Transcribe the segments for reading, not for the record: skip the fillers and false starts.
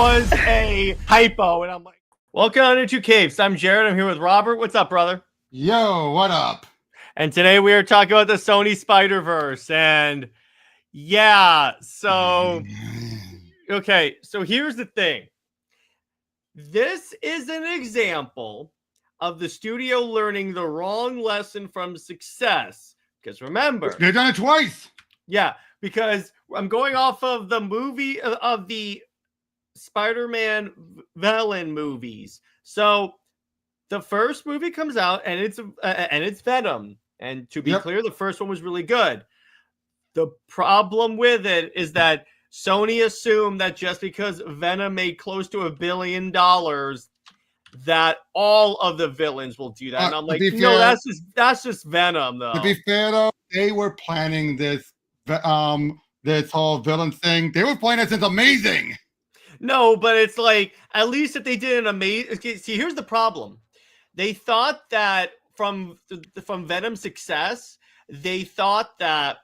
was a typo, and I'm like, welcome to Capes. I'm Jared. I'm here with Robert. What's up, brother? Yo, what up? And today we are talking about the Sony SpiderVerse, and yeah, so okay, so here's the thing. This is an example of the studio learning the wrong lesson from success. Because remember, they've done it twice. Yeah, because I'm going off of the movie of the Spider-Man villain movies. So the first movie comes out and it's Venom. And to be clear, the first one was really good. The problem with it is that Sony assumed that just because Venom made close to $1 billion, that all of the villains will do that. And I'm like, no, that's just Venom, though. To be fair, though, they were planning this whole villain thing. They were planning it since Amazing. No, but it's like, at least if they did an amazing... See, here's the problem. They thought that from Venom's success, they thought that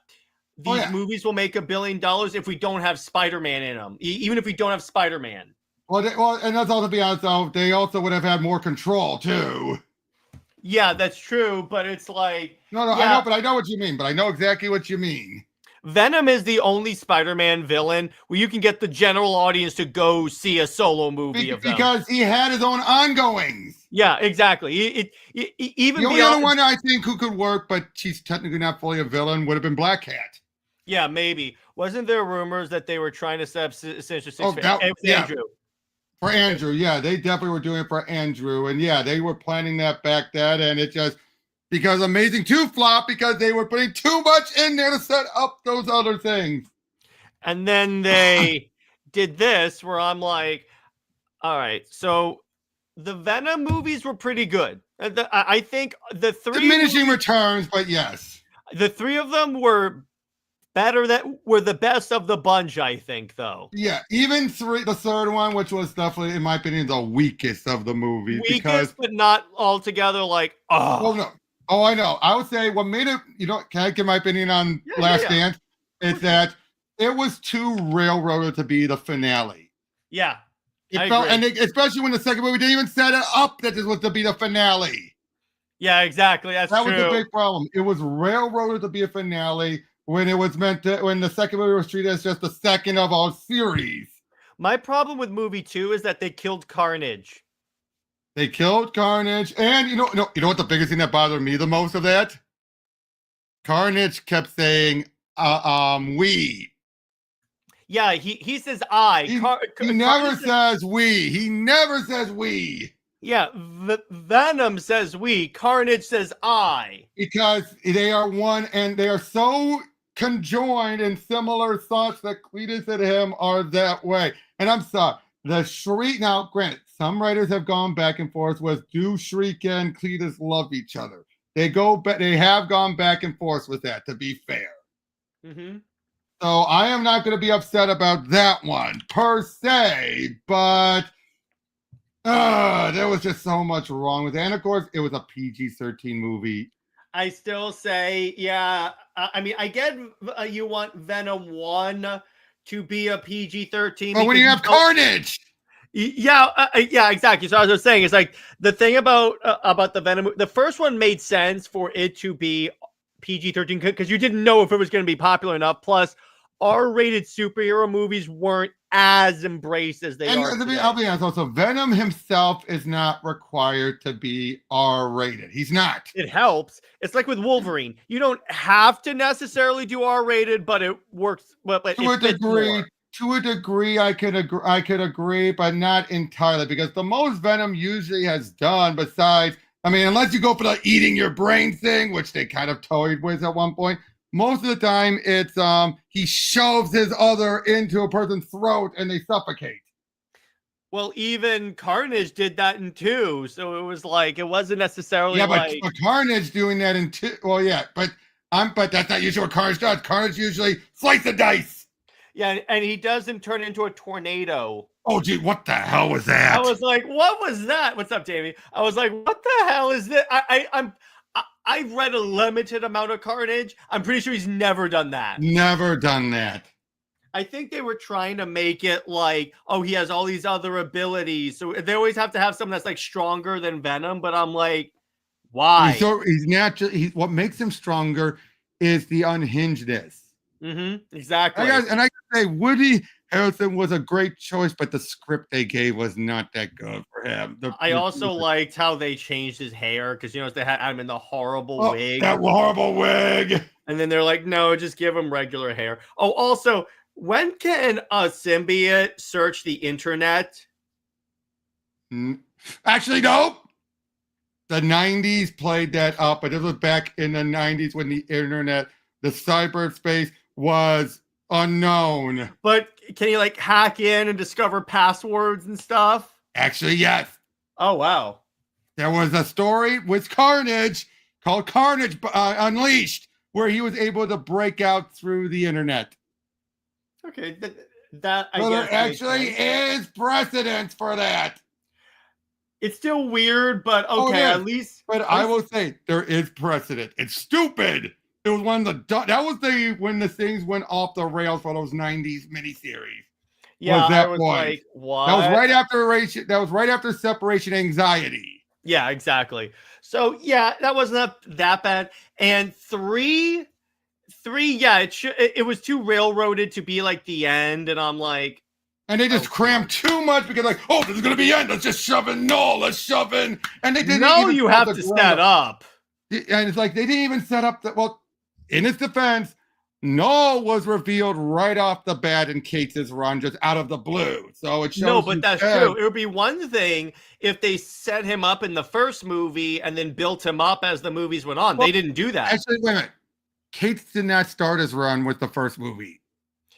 these movies will make $1 billion if we don't have Spider-Man in them, even if we don't have Spider-Man. Well, and that's all, to be honest, though, they also would have had more control, too. Yeah, that's true, but it's like... No, I know what you mean, but I know exactly what you mean. Venom is the only Spider-Man villain where you can get the general audience to go see a solo movie of them. Because he had his own ongoings. Yeah, exactly. Even the only other one I think who could work, but she's technically not fully a villain, would have been Black Cat. Yeah, maybe. Wasn't there rumors that they were trying to set up Sinister Six for Andrew? For Andrew, yeah. They definitely were doing it for Andrew. And yeah, they were planning that back then, and it just... Because Amazing 2 flopped because they were putting too much in there to set up those other things. And then they did this where I'm like, all right, so the Venom movies were pretty good. I think the three... Diminishing returns, but yes. The three of them were the best of the bunch, I think, though. Yeah, even the third one, which was definitely, in my opinion, the weakest of the movies. But not altogether like, oh. Well, no. Oh, I know. I would say what made it, can I give my opinion on Last Dance? It's that it was too railroaded to be the finale. Yeah. It felt, and especially when the second movie didn't even set it up that this was to be the finale. Yeah, exactly. That was the big problem. It was railroaded to be a finale when it was meant to, when the second movie was treated as just the second of our series. My problem with movie 2 is that they killed Carnage. They killed Carnage, and you know what the biggest thing that bothered me the most of that? Carnage kept saying, we. Yeah, he says I. He never says we. He never says we. Yeah, Venom says we. Carnage says I. Because they are one, and they are so conjoined in similar thoughts that Cletus and him are that way. And I'm sorry. The Shriek, now granted, some writers have gone back and forth with, do Shriek and Cletus love each other? They have gone back and forth with that, to be fair. Mm-hmm. So I am not going to be upset about that one per se, but there was just so much wrong with it. And of course, it was a PG-13 movie. I still say, yeah. I mean, I get you want Venom 1 to be a PG-13. But when you have Carnage. Yeah, exactly. So as I was saying, it's like the thing about the Venom, the first one made sense for it to be PG-13 because you didn't know if it was going to be popular enough. Plus, R-rated superhero movies weren't as embraced as they are today. I'll be honest, also, Venom himself is not required to be R-rated. He's not. It helps. It's like with Wolverine. You don't have to necessarily do R-rated, but it works. But to a degree, I could agree, but not entirely, because the most Venom usually has done, besides, I mean, unless you go for the eating your brain thing, which they kind of toyed with at one point, most of the time it's he shoves his other into a person's throat and they suffocate. Well, even Carnage did that in 2, so it was like it wasn't necessarily but Carnage doing that in 2. Well, yeah, but that's not usually what Carnage does. Carnage usually slice the dice. Yeah, and he doesn't turn into a tornado. Oh, gee, what the hell was that? I was like, what was that? What's up, Jamie? I was like, what the hell is this? I've read a limited amount of Carnage. I'm pretty sure he's never done that. Never done that. I think they were trying to make it like, oh, he has all these other abilities. So they always have to have someone that's like stronger than Venom. But I'm like, why? He's natural. What makes him stronger is the unhingedness. Exactly. And I gotta say, Woody Harrelson was a great choice, but the script they gave was not that good for him. I also liked how they changed his hair because, they had him in the horrible wig. That horrible wig. And then they're like, no, just give him regular hair. Oh, also, when can a symbiote search the internet? Actually, no. The 90s played that up, but it was back in the 90s when the internet, the cyberspace was unknown. But can you like hack in and discover passwords and stuff? Actually, yes. Oh, wow. There was a story with Carnage called Carnage Unleashed, where he was able to break out through the internet. Okay, that I guess there actually is precedence for that. It's still weird, but okay, at least. But I will say there is precedent. It's stupid. It was one of the when the things went off the rails for those 90s miniseries. Yeah, I was like, what? That was right after separation anxiety. Yeah, exactly. So yeah, that wasn't that bad. And three, yeah, it was too railroaded to be like the end, and I'm like. And they just crammed too much because, like, oh, this is going to be end. Let's just shove in. No, let's shove in. And they didn't. No, you have to set up. And it's like they didn't even set up that. Well, in its defense, Null was revealed right off the bat in Kate's run, just out of the blue. So it shows. No, but that's true. It would be one thing if they set him up in the first movie and then built him up as the movies went on. Well, they didn't do that. Actually, wait a minute. Kate did not start his run with the first movie.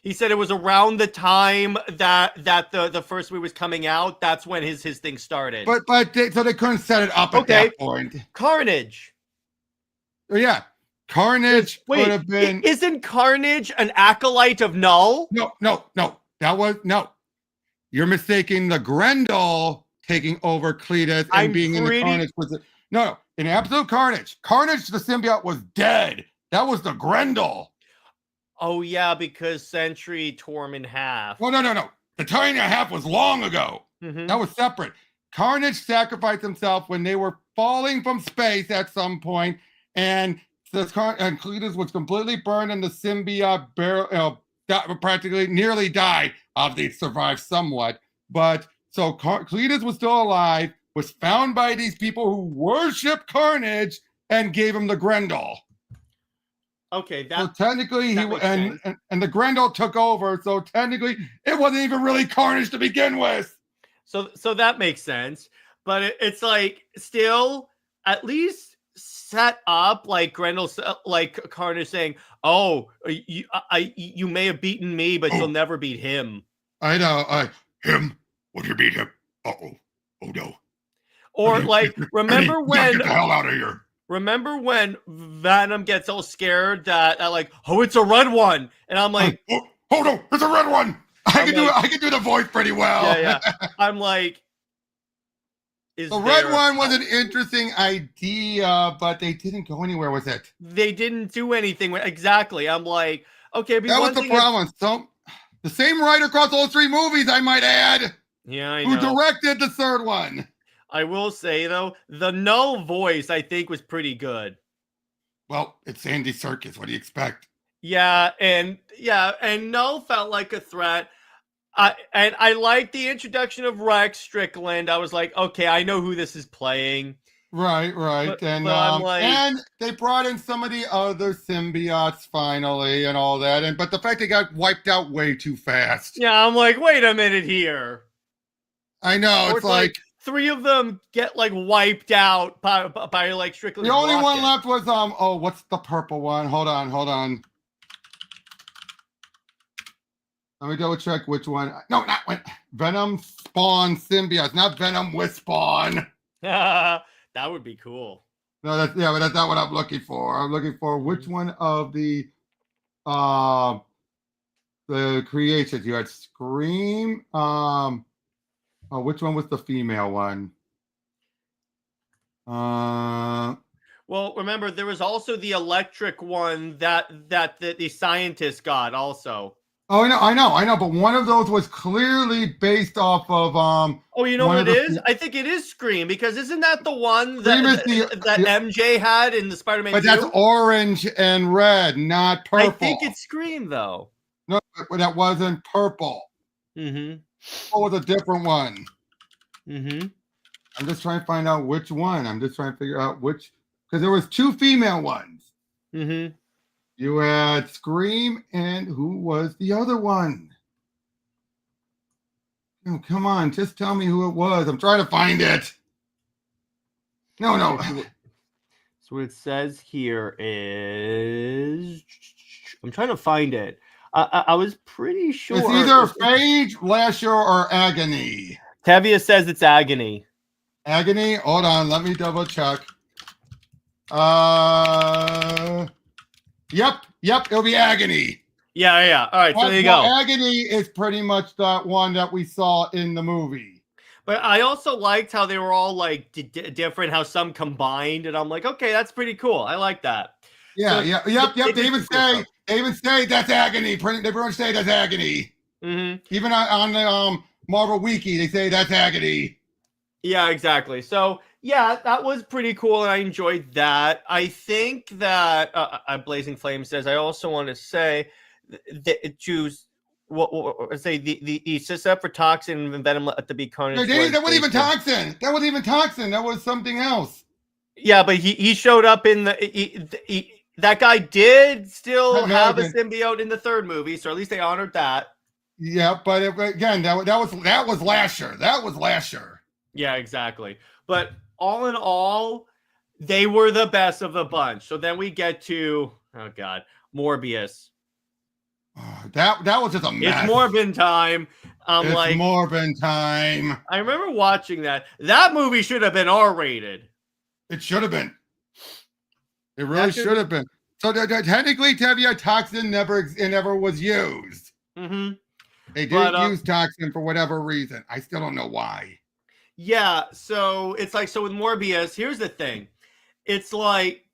He said it was around the time that the first movie was coming out. That's when his thing started. So they couldn't set it up at that point. Carnage. Oh, yeah. Carnage would have been. Isn't Carnage an acolyte of Null? No. That was no. You're mistaking the Grendel taking over Cletus and being in the Carnage. No. In Absolute Carnage, the symbiote was dead. That was the Grendel. Oh, yeah, because Sentry tore him in half. Well, no. The tearing in half was long ago. That was separate. Carnage sacrificed himself when they were falling from space at some point, and Cletus was completely burned, and the symbiote practically nearly died. Obviously, it survived somewhat. But so Cletus was still alive, was found by these people who worship Carnage, and gave him the Grendel. Okay, so technically and the Grendel took over, so technically it wasn't even really Carnage to begin with. So that makes sense, but it's like still at least set up like Grendel, like Carnage saying, "Oh, you may have beaten me, but you'll never beat him." I know. Him? Would you beat him? Oh no. Or remember when? Get the hell out of here. Remember when Venom gets all scared that like, oh, it's a red one, and I'm like, oh no, it's a red one. I can do the voice pretty well. Yeah. I'm like, the red one was an interesting idea, but they didn't go anywhere with it. They didn't do anything with exactly. I'm like, okay, that was the problem. So the same writer across all three movies, I might add. Yeah, I know. Who directed the third one? I will say, though, the Null voice, I think, was pretty good. Well, it's Andy Serkis. What do you expect? Yeah, and Null felt like a threat. I liked the introduction of Rex Strickland. I was like, okay, I know who this is playing. Right. But I'm like, and they brought in some of the other symbiotes finally and all that. But the fact they got wiped out way too fast. Yeah, I'm like, wait a minute here. I know. It's like three of them get like wiped out by like Strickland. The only one left was what's the purple one? Hold on. Let me double check which one. No, not when Venom Spawn symbiote, not Venom with Spawn. That would be cool. No, but that's not what I'm looking for. I'm looking for which one of the creations. You had Scream. Which one was the female one? Well, remember there was also the electric one that the scientist got also. Oh, I know, but one of those was clearly based off of Oh, you know one what of it the is? I think it is Scream, because isn't that the one Scream is that MJ had in the Spider-Man but that's 2? orange and red, not I purple. think it's Scream though. No, but that wasn't purple. Mm-hmm. What was a different one? Mm-hmm. I'm just trying to find out which one. I'm just trying to figure out which, because there was 2 female ones. Mm-hmm. You had Scream, and who was the other one? Oh, come on, just tell me who it was. I'm trying to find it. No. So what it says here is, I'm trying to find it. I was pretty sure It's either Phage, Lasher, or Agony. Tevia says it's Agony. Agony? Hold on, let me double check. Yep, it'll be Agony. Yeah. All right, so there you go. Agony is pretty much that one that we saw in the movie. But I also liked how they were all like different, how some combined, and I'm like, okay, that's pretty cool. I like that. Yeah, So yep. They even say that's Agony. They pretty much say that's Agony. Mm-hmm. Even on the Marvel Wiki, they say that's Agony. Yeah, exactly. So yeah, that was pretty cool, and I enjoyed that. I think that Blazing Flame says, I also want to say that choose what say the system for Toxin and Venom Let to Be Carnage. That wasn't even Toxin. That was something else. Yeah, but he showed up in that guy did still have a symbiote in the 3rd movie, so at least they honored that. Yeah, but again, that was Lasher. That was Lasher. Yeah, exactly. But all in all, they were the best of the bunch. So then we get to, oh God, Morbius. That was just a mess. It's Morbin time. It's Morbin time. I remember watching that. That movie should have been R-rated. It should have been. It really should have been. So technically, Tevia, Toxin never was used. Mm-hmm. They didn't use Toxin for whatever reason. I still don't know why. Yeah, so it's like, so with Morbius, here's the thing. It's like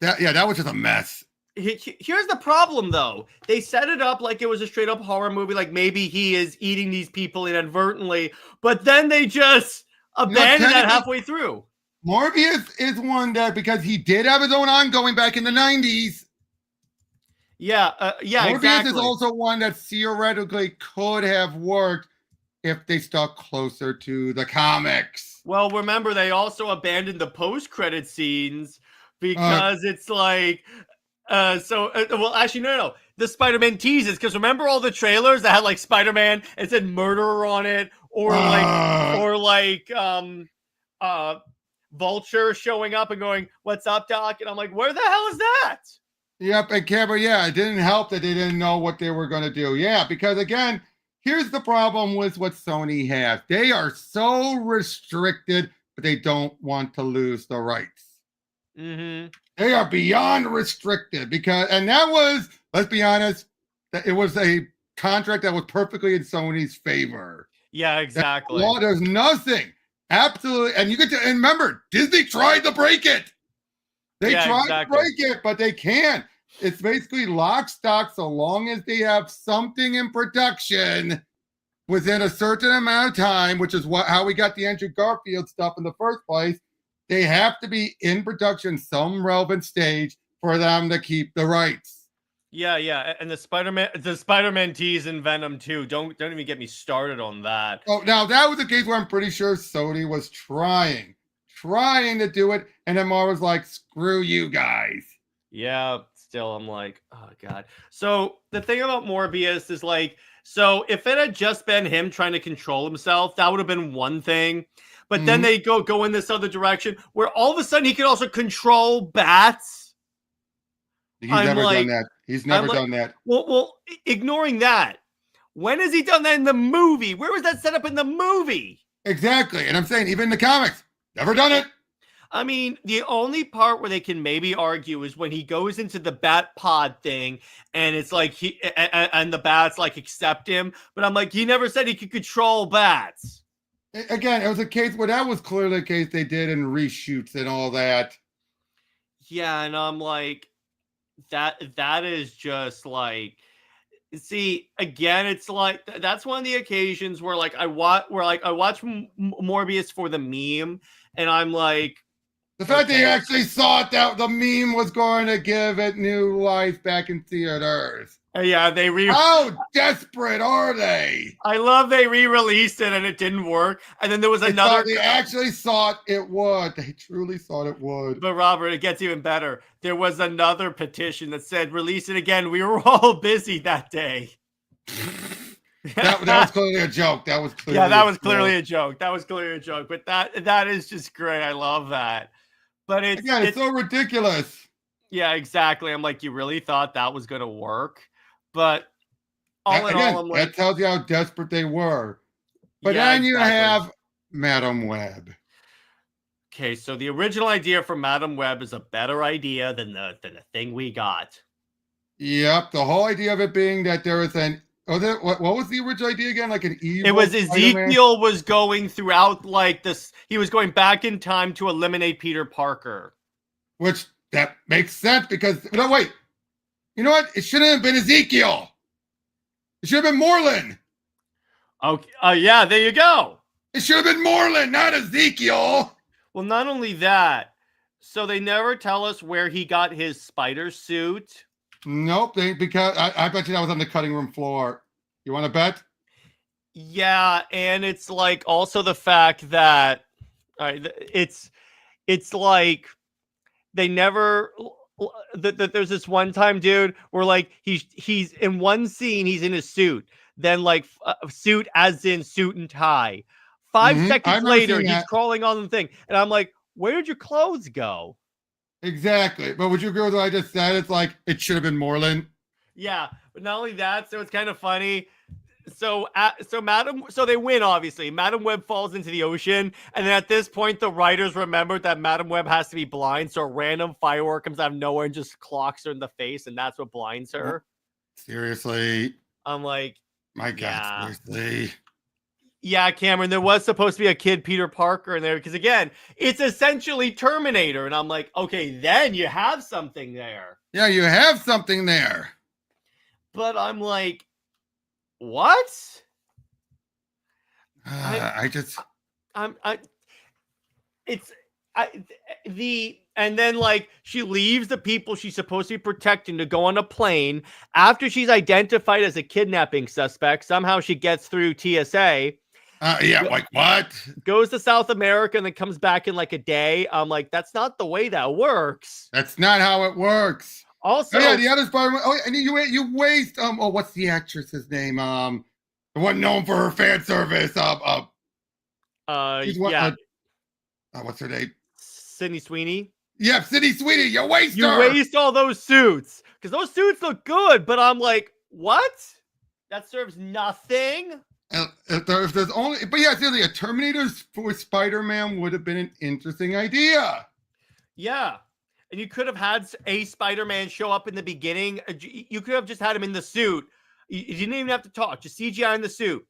that was just a mess. Here's the problem, though. They set it up like it was a straight up horror movie, like maybe he is eating these people inadvertently, but then they just abandon that halfway through. Morbius is one that, because he did have his own ongoing back in the 90s. Yeah, Morbius exactly. is also one that theoretically could have worked if they stuck closer to the comics. Well, remember, they also abandoned the post-credit scenes because it's like, well, actually, no. The Spider-Man teases, because remember all the trailers that had like Spider-Man and said murderer on it, or Vulture showing up and going, "What's up, Doc?" And I'm like, where the hell is that? Yep, and Cameron, yeah, it didn't help that they didn't know what they were going to do. Yeah, because again, here's the problem with what Sony has. They are so restricted, but they don't want to lose the rights. Mm-hmm. They are beyond restricted and that was, let's be honest, that it was a contract that was perfectly in Sony's favor. Yeah, exactly. There's nothing. Absolutely. And and remember, Disney tried to break it. They tried to break it, but they can't. It's basically lock, stock, so long as they have something in production within a certain amount of time, which is how we got the Andrew Garfield stuff in the first place. They have to be in production some relevant stage for them to keep the rights. Yeah, and the Spider-Man tease in Venom 2. Don't even get me started on that. Oh, now that was a case where I'm pretty sure Sony was trying to do it, and then Marvel's like, screw you guys. Yeah, still I'm like, oh God. So the thing about Morbius is like, so if it had just been him trying to control himself, that would have been one thing. But then they go in this other direction where all of a sudden he can also control bats. He's never done that. He's never done that. Well, ignoring that, when has he done that in the movie? Where was that set up in the movie? Exactly. And I'm saying, even in the comics, never done it. I mean, the only part where they can maybe argue is when he goes into the bat pod thing, and it's like and the bats like accept him. But I'm like, he never said he could control bats. Again, it was a case where that was clearly a case they did in reshoots and all that. Yeah, and I'm like, that is just like, See, again, it's like that's one of the occasions where like I watch Morbius for the meme, and I'm like, The fact that you okay, actually thought that the meme was going to give it new life back in theaters. yeah, How desperate are they? I love they re-released it and it didn't work, and then there was another. They actually thought it would. They truly thought it would. But Robert, it gets even better. There was another petition that said, "Release it again." We were all busy that day. that was clearly a joke. That was clearly that was clearly a joke. That was clearly a joke. But that is just great. I love that. But it's so ridiculous. Yeah, exactly. I'm like, you really thought that was gonna work? But all in all, I'm like, that tells you how desperate they were. But then you have Madam Web. Okay, so the original idea for Madam Web is a better idea than the thing we got. Yep, the whole idea of it being that there was an what was the original idea again? Like an evil. It was Ezekiel was going throughout like this. He was going back in time to eliminate Peter Parker. Which that makes sense because no, wait. You know what? It shouldn't have been Ezekiel. It should have been Moreland. Okay. Yeah, there you go. It should have been Moreland, not Ezekiel. Well, not only that, so they never tell us where he got his spider suit. Nope, because I bet you that was on the cutting room floor. You want to bet? Yeah, and it's like also the fact that it's like they never. There's this one time, dude, where like he's in one scene, he's in a suit, then like suit as in suit and tie. 5 seconds later, he's crawling on the thing, and I'm like, where did your clothes go? Exactly. But would you agree with what I just said? It's like, it should have been Moreland. Yeah. But not only that, so it's kind of funny. So they win, obviously. Madam Web falls into the ocean. And then at this point, the writers remembered that Madam Web has to be blind. So a random firework comes out of nowhere and just clocks her in the face. And that's what blinds her. Seriously. I'm like, my God, seriously. Yeah, Cameron, there was supposed to be a kid Peter Parker in there because, again, it's essentially Terminator. And I'm like, okay, then you have something there. Yeah, you have something there. But I'm like, what? And then like she leaves the people she's supposed to be protecting to go on a plane after she's identified as a kidnapping suspect. Somehow she gets through TSA. Like what? Goes to South America and then comes back in like a day. I'm like, that's not the way that works. That's not how it works. Also, the other Spider-Man. Oh, and you waste. What's the actress's name? The one known for her fan service. What's her name? Sydney Sweeney. Yeah, Sydney Sweeney. You waste all those suits because those suits look good, but I'm like, what? That serves nothing. If there's only, but yeah, seriously, a Terminator for Spider-Man would have been an interesting idea. Yeah, and you could have had a Spider-Man show up in the beginning. You could have just had him in the suit. You didn't even have to talk. Just CGI in the suit,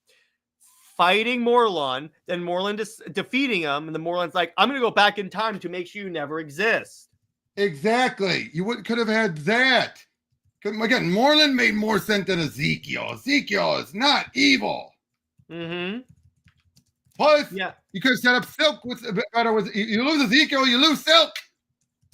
fighting Moreland, then Moreland defeating him, and then Moreland's like, "I'm going to go back in time to make sure you never exist." Exactly. You could have had that. Again, Moreland made more sense than Ezekiel. Ezekiel is not evil. Mm-hmm. Plus, you could have set up Silk with you lose Ezekiel, you lose Silk.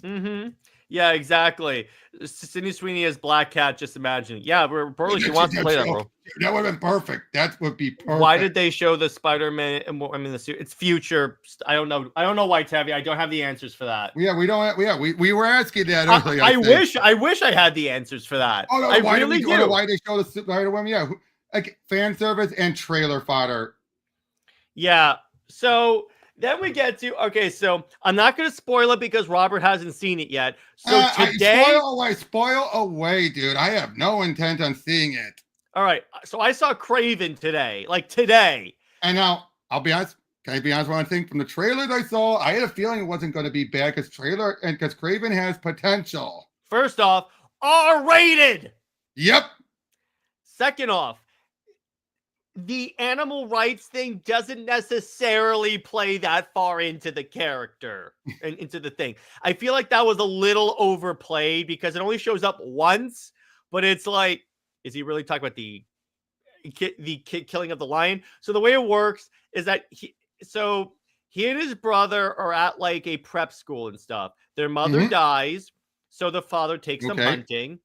Mm-hmm. Yeah, exactly. Sydney Sweeney as Black Cat, just imagine. Yeah, Burley, she wants to play that role. That would have been perfect. That would be perfect. Why did they show the Spider-Man? The suit. It's future. I don't know. I don't know why, Tavi. I don't have the answers for that. Yeah, we don't. We were asking that earlier. I wish I had the answers for that. Oh no, why they show the Spider-Man? Yeah, like fan service and trailer fodder. Yeah. So then we get to so I'm not going to spoil it because Robert hasn't seen it yet. So today, spoil away, dude. I have no intent on seeing it. All right. So I saw Craven today, like today. And now I'll be honest. Can I be honest? One thing from the trailers I saw, I had a feeling it wasn't going to be bad because Craven has potential. First off, R-rated. Yep. Second off, the animal rights thing doesn't necessarily play that far into the character and into the thing. I feel like that was a little overplayed because it only shows up once, but it's like, is he really talking about the killing of the lion? So the way it works is that he and his brother are at like a prep school and stuff. Their mother dies, so the father takes them hunting.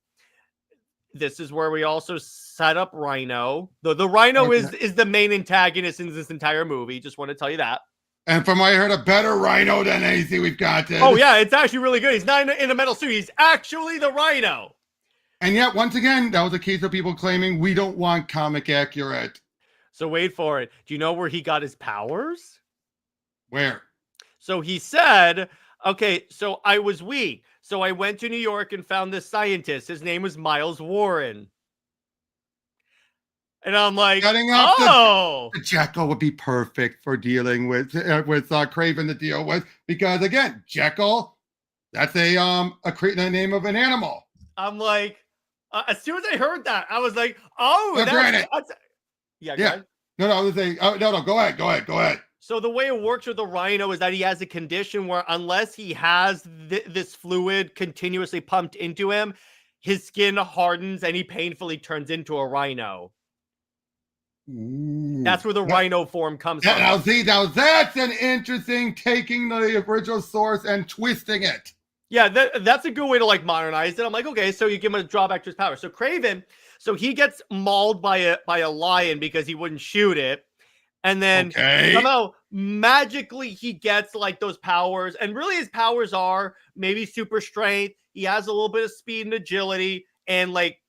This is where we also set up Rhino. The Rhino is the main antagonist in this entire movie. Just want to tell you that. And from what I heard, a better Rhino than anything we've got. Oh yeah, it's actually really good. He's not in a metal suit. He's actually the Rhino. And yet, once again, that was a case of people claiming we don't want comic accurate. So wait for it. Do you know where he got his powers? Where? So he said, okay, so I was weak. So I went to New York and found this scientist. His name was Miles Warren. And I'm like, the Jekyll would be perfect for dealing with Kraven to deal with. Because again, Jekyll, that's the name of an animal. I'm like, as soon as I heard that, I was like, oh, that's yeah. No, I was saying, no, go ahead. So the way it works with the Rhino is that he has a condition where unless he has this fluid continuously pumped into him, his skin hardens and he painfully turns into a rhino. Ooh. That's where the rhino form comes from. Now see, that's an interesting taking the original source and twisting it. Yeah, that's a good way to like modernize it. I'm like, okay, so you give him a drawback to his power. So Kraven, so he gets mauled by a lion because he wouldn't shoot it. And then somehow magically he gets like those powers. And really his powers are maybe super strength. He has a little bit of speed and agility. And like,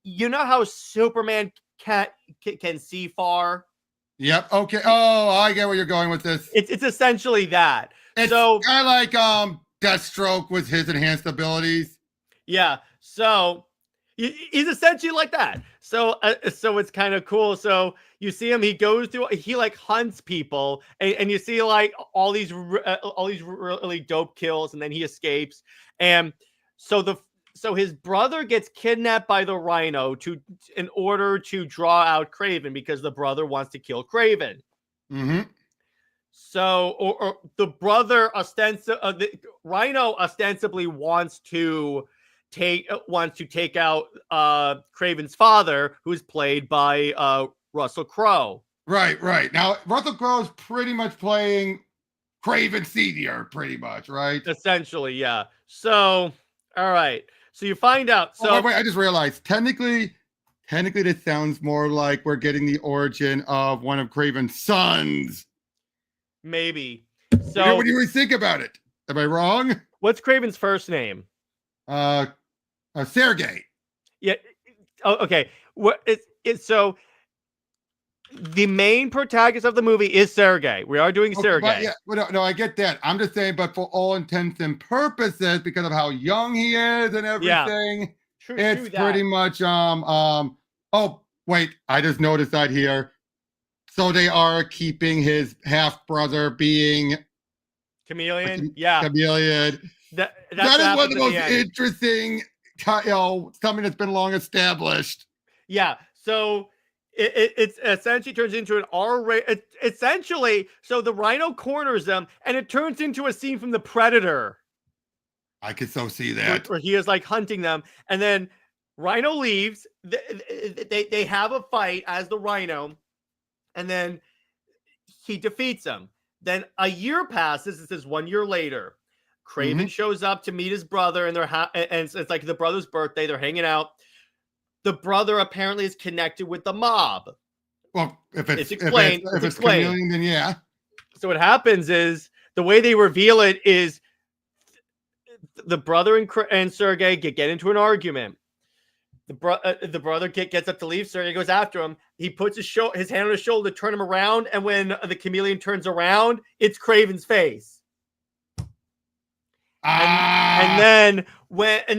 you know how Superman can see far? Yep. Okay. Oh, I get where you're going with this. It's essentially that. It's so kind of like Deathstroke with his enhanced abilities. Yeah. So he's essentially like that. So it's kind of cool. So you see him, he like hunts people and you see like all these really dope kills and then he escapes. And so his brother gets kidnapped by the Rhino in order to draw out Kraven because the brother wants to kill Kraven. Mm-hmm. So, or the brother the Rhino ostensibly wants to take out Kraven's father, who's played by Russell Crowe. Right. Now Russell Crowe is pretty much playing Kraven Senior, pretty much, right? Essentially, yeah. So, all right. So you find out. So wait, I just realized technically this sounds more like we're getting the origin of one of Kraven's sons. Maybe. So what do you think about it? Am I wrong? What's Kraven's first name? Sergey. Yeah. Oh, okay. So the main protagonist of the movie is Sergey. We are doing Sergey. No, I get that. I'm just saying, but for all intents and purposes, because of how young he is and everything, it's pretty much oh wait, I just noticed that here. So they are keeping his half brother being Chameleon. Yeah, Chameleon. That is one of the most interesting, something that's been long established. Yeah. So it essentially turns into an R-rated. Essentially, so the Rhino corners them, and it turns into a scene from The Predator. I could so see that. Where he is like hunting them, and then Rhino leaves. They have a fight as the Rhino, and then he defeats him. Then a year passes. This is 1 year later. Kraven shows up to meet his brother, and and it's like the brother's birthday. They're hanging out. The brother apparently is connected with the mob. Well, if it's Chameleon, then yeah. So what happens is the way they reveal it is the brother and Sergey get into an argument. The brother gets up to leave. Sergey goes after him. He puts his hand on his shoulder to turn him around, and when the Chameleon turns around, it's Kraven's face. And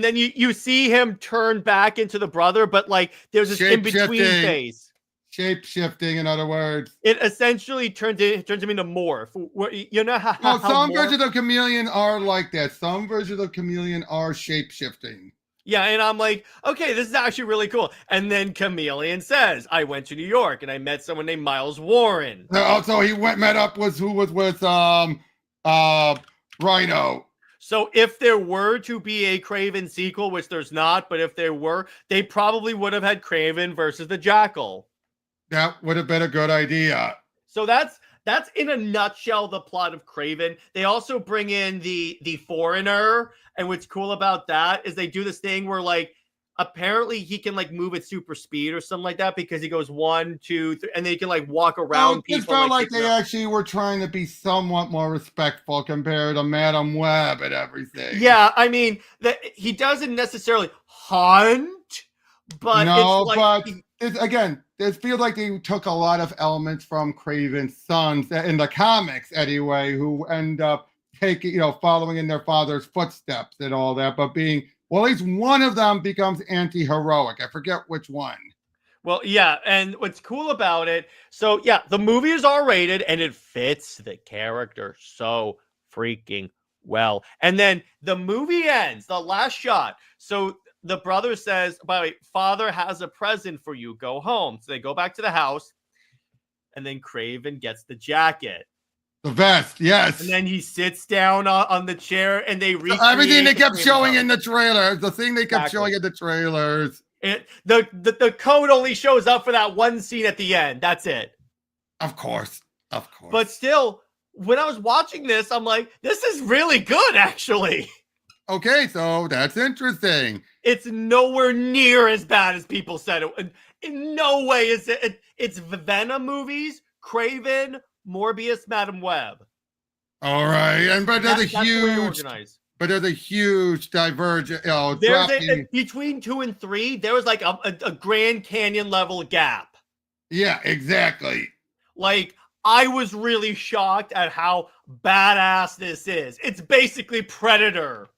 then you see him turn back into the brother, but like there's this in between phase. Shape shifting, in other words. It essentially turns him into morph. You know how some versions of Chameleon are like that. Some versions of Chameleon are shape shifting. Yeah, and I'm like, okay, this is actually really cool. And then Chameleon says, I went to New York and I met someone named Miles Warren. Also, he met up with who was with Rhino. So if there were to be a Kraven sequel, which there's not, but if there were, they probably would have had Kraven versus the Jackal. That would have been a good idea. So that's in a nutshell the plot of Kraven. They also bring in the Foreigner, and what's cool about that is they do this thing where like apparently he can like move at super speed or something like that because he goes 1, 2, 3, and they can like walk around people. It felt like they actually were trying to be somewhat more respectful compared to Madam Web and everything. Yeah, I mean he doesn't necessarily hunt, but no, it's like again, it feels like they took a lot of elements from Kraven's sons in the comics anyway, who end up taking, following in their father's footsteps and all that, but being, well, at least one of them becomes anti-heroic. I forget which one. Well, yeah, and what's cool about it, so yeah, the movie is R-rated and it fits the character so freaking well. And then the movie ends, the last shot. So the brother says, by the way, father has a present for you. Go home. So they go back to the house, and then Kraven gets the jacket. The vest, yes. And then he sits down on the chair, and they recreate everything they kept showing in the trailers. The thing they kept showing in the trailers. The code only shows up for that one scene at the end. That's it. Of course. But still, when I was watching this, I'm like, this is really good, actually. Okay, so that's interesting. It's nowhere near as bad as people said it. In no way is it. It's Venom movies, Kraven, Morbius, Madam Web. All right, but there's a huge divergence. Between 2 and 3, there was like a Grand Canyon level gap. Yeah, exactly. Like, I was really shocked at how badass this is. It's basically Predator.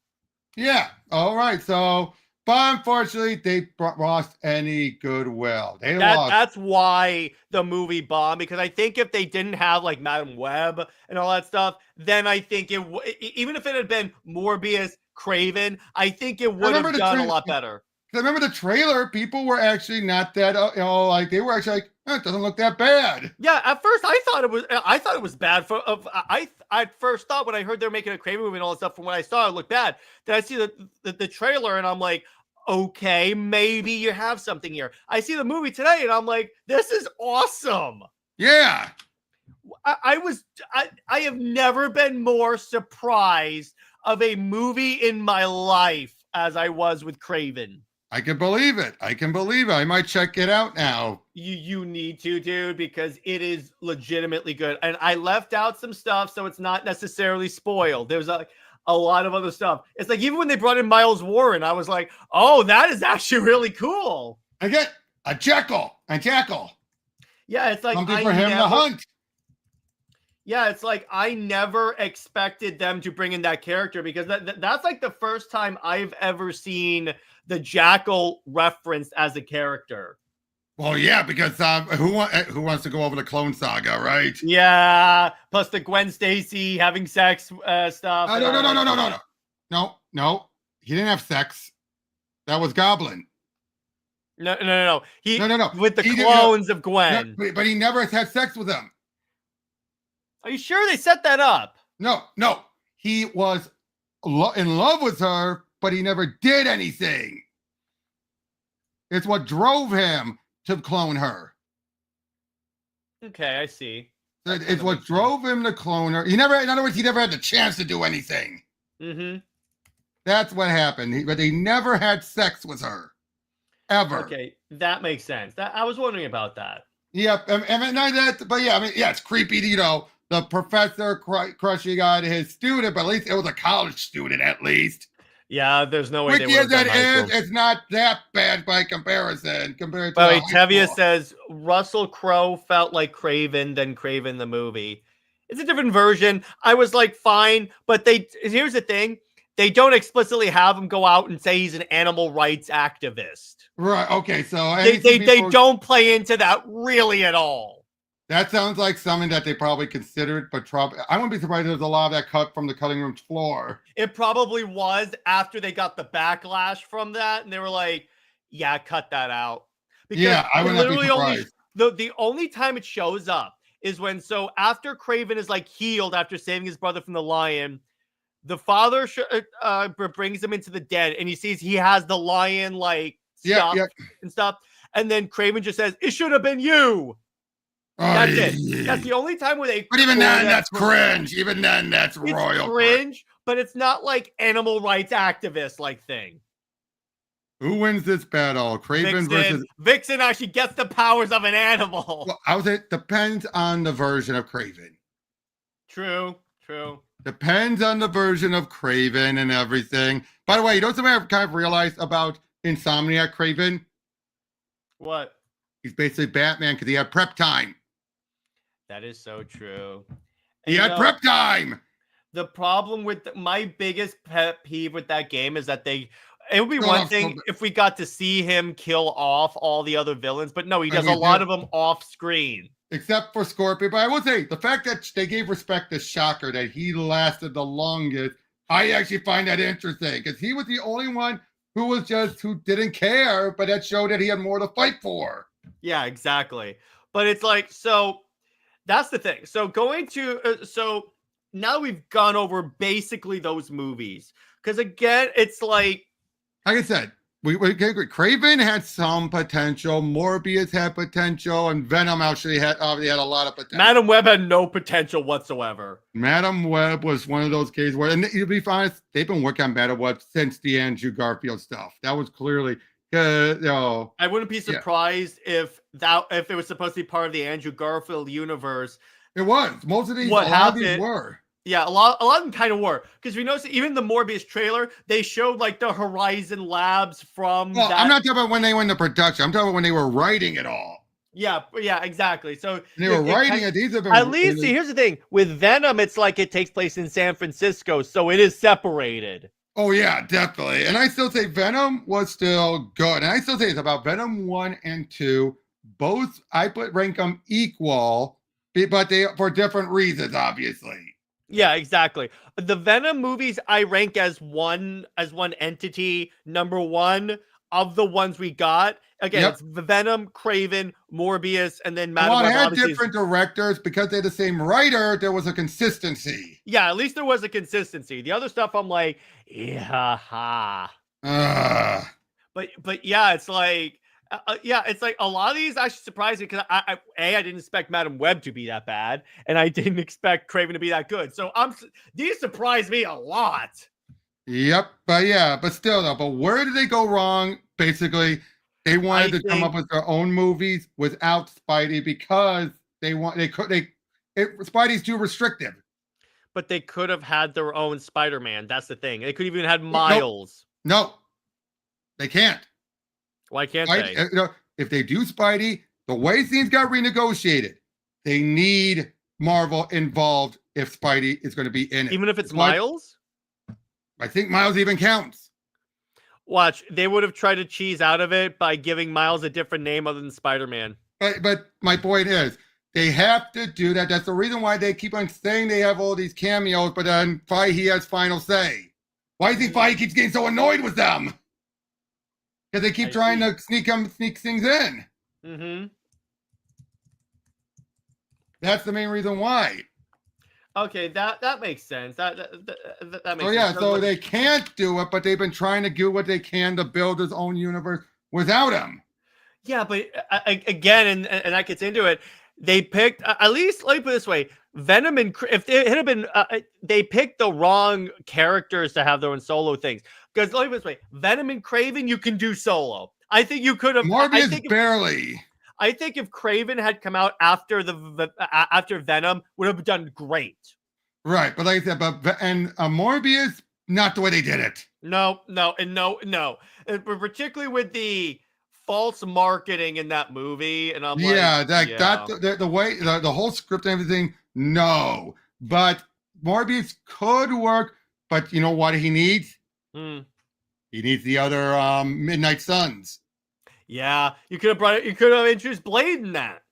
Yeah. All right. So, but unfortunately, they lost any goodwill. That's why the movie bombed, because I think if they didn't have like Madam Web and all that stuff, then I think even if it had been Morbius, Kraven, I think it would have done a lot better. I remember the trailer, people were actually not that, they were actually like, it doesn't look that bad. Yeah, at first I thought it was bad. I at first thought when I heard they're making a Kraven movie and all that stuff, from what I saw, it looked bad. Then I see the trailer and I'm like, okay, maybe you have something here. I see the movie today and I'm like, this is awesome. Yeah. I have never been more surprised of a movie in my life as I was with Kraven. I can believe it. I might check it out now. You need to, dude, because it is legitimately good. And I left out some stuff, so it's not necessarily spoiled. There's a lot of other stuff. It's like even when they brought in Miles Warren, I was like, oh, that is actually really cool. I get a jackal. Yeah, it's like something for him to hunt. Yeah, it's like I never expected them to bring in that character, because that's like the first time I've ever seen the Jackal referenced as a character. Well, yeah, because who wants to go over the Clone Saga, right? Yeah, plus the Gwen Stacy having sex stuff. No. He didn't have sex. That was Goblin. No. No. With the clones of Gwen. No, but he never had sex with them. Are you sure they set that up? No. He was in love with her, but he never did anything. It's what drove him to clone her. Okay, I see. It's what drove him to clone her. In other words, he never had the chance to do anything. Mm-hmm. That's what happened. But he never had sex with her. Ever. Okay, that makes sense. I was wondering about that. Yep. It's creepy, the professor crushing on his student, but at least it was a college student, at least. Yeah, there's no way they would have done high school. It's not that bad by comparison. Compared to By the way, Tevia says Russell Crowe felt like Kraven than Kraven the movie. It's a different version. I was like, fine, but here's the thing. They don't explicitly have him go out and say he's an animal rights activist. Right, okay, so... They don't play into that really at all. That sounds like something that they probably considered, but I wouldn't be surprised if there's a lot of that cut from the cutting room floor. It probably was after they got the backlash from that, and they were like, yeah, cut that out. Because I would not be surprised. The only time it shows up is when, after Kraven is like healed after saving his brother from the lion, the father brings him into the den, and he sees he has the lion like stuff and stuff, and then Craven just says, "It should have been you." That's it. That's the only time where they. But even then, that's cringe. Even then, that's royal cringe. But it's not like animal rights activist like thing. Who wins this battle? Craven versus Vixen actually gets the powers of an animal. Well, I would say it depends on the version of Craven. True. Depends on the version of Craven and everything. By the way, you know something I've kind of realized about Insomniac Craven? What? He's basically Batman because he had prep time. That is so true. He had prep time. The problem with my biggest pet peeve with that game is that it would be one thing if we got to see him kill off all the other villains, but no, he does a lot of them off screen. Except for Scorpion. But I will say, the fact that they gave respect to Shocker, that he lasted the longest, I actually find that interesting. Because he was the only one who didn't care, but that showed that he had more to fight for. Yeah, exactly. But it's like, so that's the thing. So going to, so now we've gone over basically those movies. Because again, it's like I said, we agree. Craven had some potential. Morbius had potential, and Venom actually had a lot of potential. Madam Web had no potential whatsoever. Madam Web was one of those cases where, and to be honest, they've been working on Madam Web since the Andrew Garfield stuff. That was clearly, I wouldn't be surprised if it was supposed to be part of the Andrew Garfield universe. It was. Most of these, were. Yeah, a lot of them kind of were, because we noticed even the Morbius trailer, they showed like the Horizon Labs from. Well, I'm not talking about when they went into production. I'm talking about when they were writing it all. Yeah, exactly. So they were writing it. These have been at least. See, here's the thing with Venom, it's like it takes place in San Francisco, so it is separated. Oh yeah, definitely. And I still say Venom was still good. And I still say it's about Venom 1 and 2. Both rank them equal, but they for different reasons, obviously. Yeah, exactly. The Venom movies I rank as one entity, number one of the ones we got. Again, it's Venom, Craven, Morbius, and then Madam Web. Well, it had different directors because they're the same writer. There was a consistency. Yeah, at least there was a consistency. The other stuff, I'm like, But yeah, it's like. It's like a lot of these actually surprised me because I didn't expect Madam Web to be that bad, and I didn't expect Craven to be that good. So these surprised me a lot. Yep, but still though. But where did they go wrong? Basically, they wanted to come up with their own movies without Spidey because Spidey's too restrictive. But they could have had their own Spider-Man. That's the thing. They could even had Miles. No, they can't. Why can't they? If they do Spidey, the way things got renegotiated, they need Marvel involved if Spidey is going to be in it. Even if it's Miles? I think Miles even counts. Watch, they would have tried to cheese out of it by giving Miles a different name other than Spider-Man. But my point is, they have to do that. That's the reason why they keep on saying they have all these cameos, but then he has final say. Why do you think Feige keeps getting so annoyed with them? Because they keep trying to sneak things in. Mm-hmm. That's the main reason why. Okay, that makes sense. That makes sense. Oh yeah, so they can't do it, but they've been trying to do what they can to build his own universe without him. Yeah, but again, and that gets into it. They picked at least. Let me put it this way: Venom and if it had been, they picked the wrong characters to have their own solo things. Because let me put it this way: Venom and Craven, you can do solo. I think you could have. Morbius barely. I think if Craven had come out after after Venom, would have done great. Right, but like I said, Morbius, not the way they did it. No, particularly with the false marketing in that movie, and I'm the way the whole script and everything. No, but Morbius could work. But you know what he needs? He needs the other Midnight Suns. Yeah, you could have introduced Blade in that.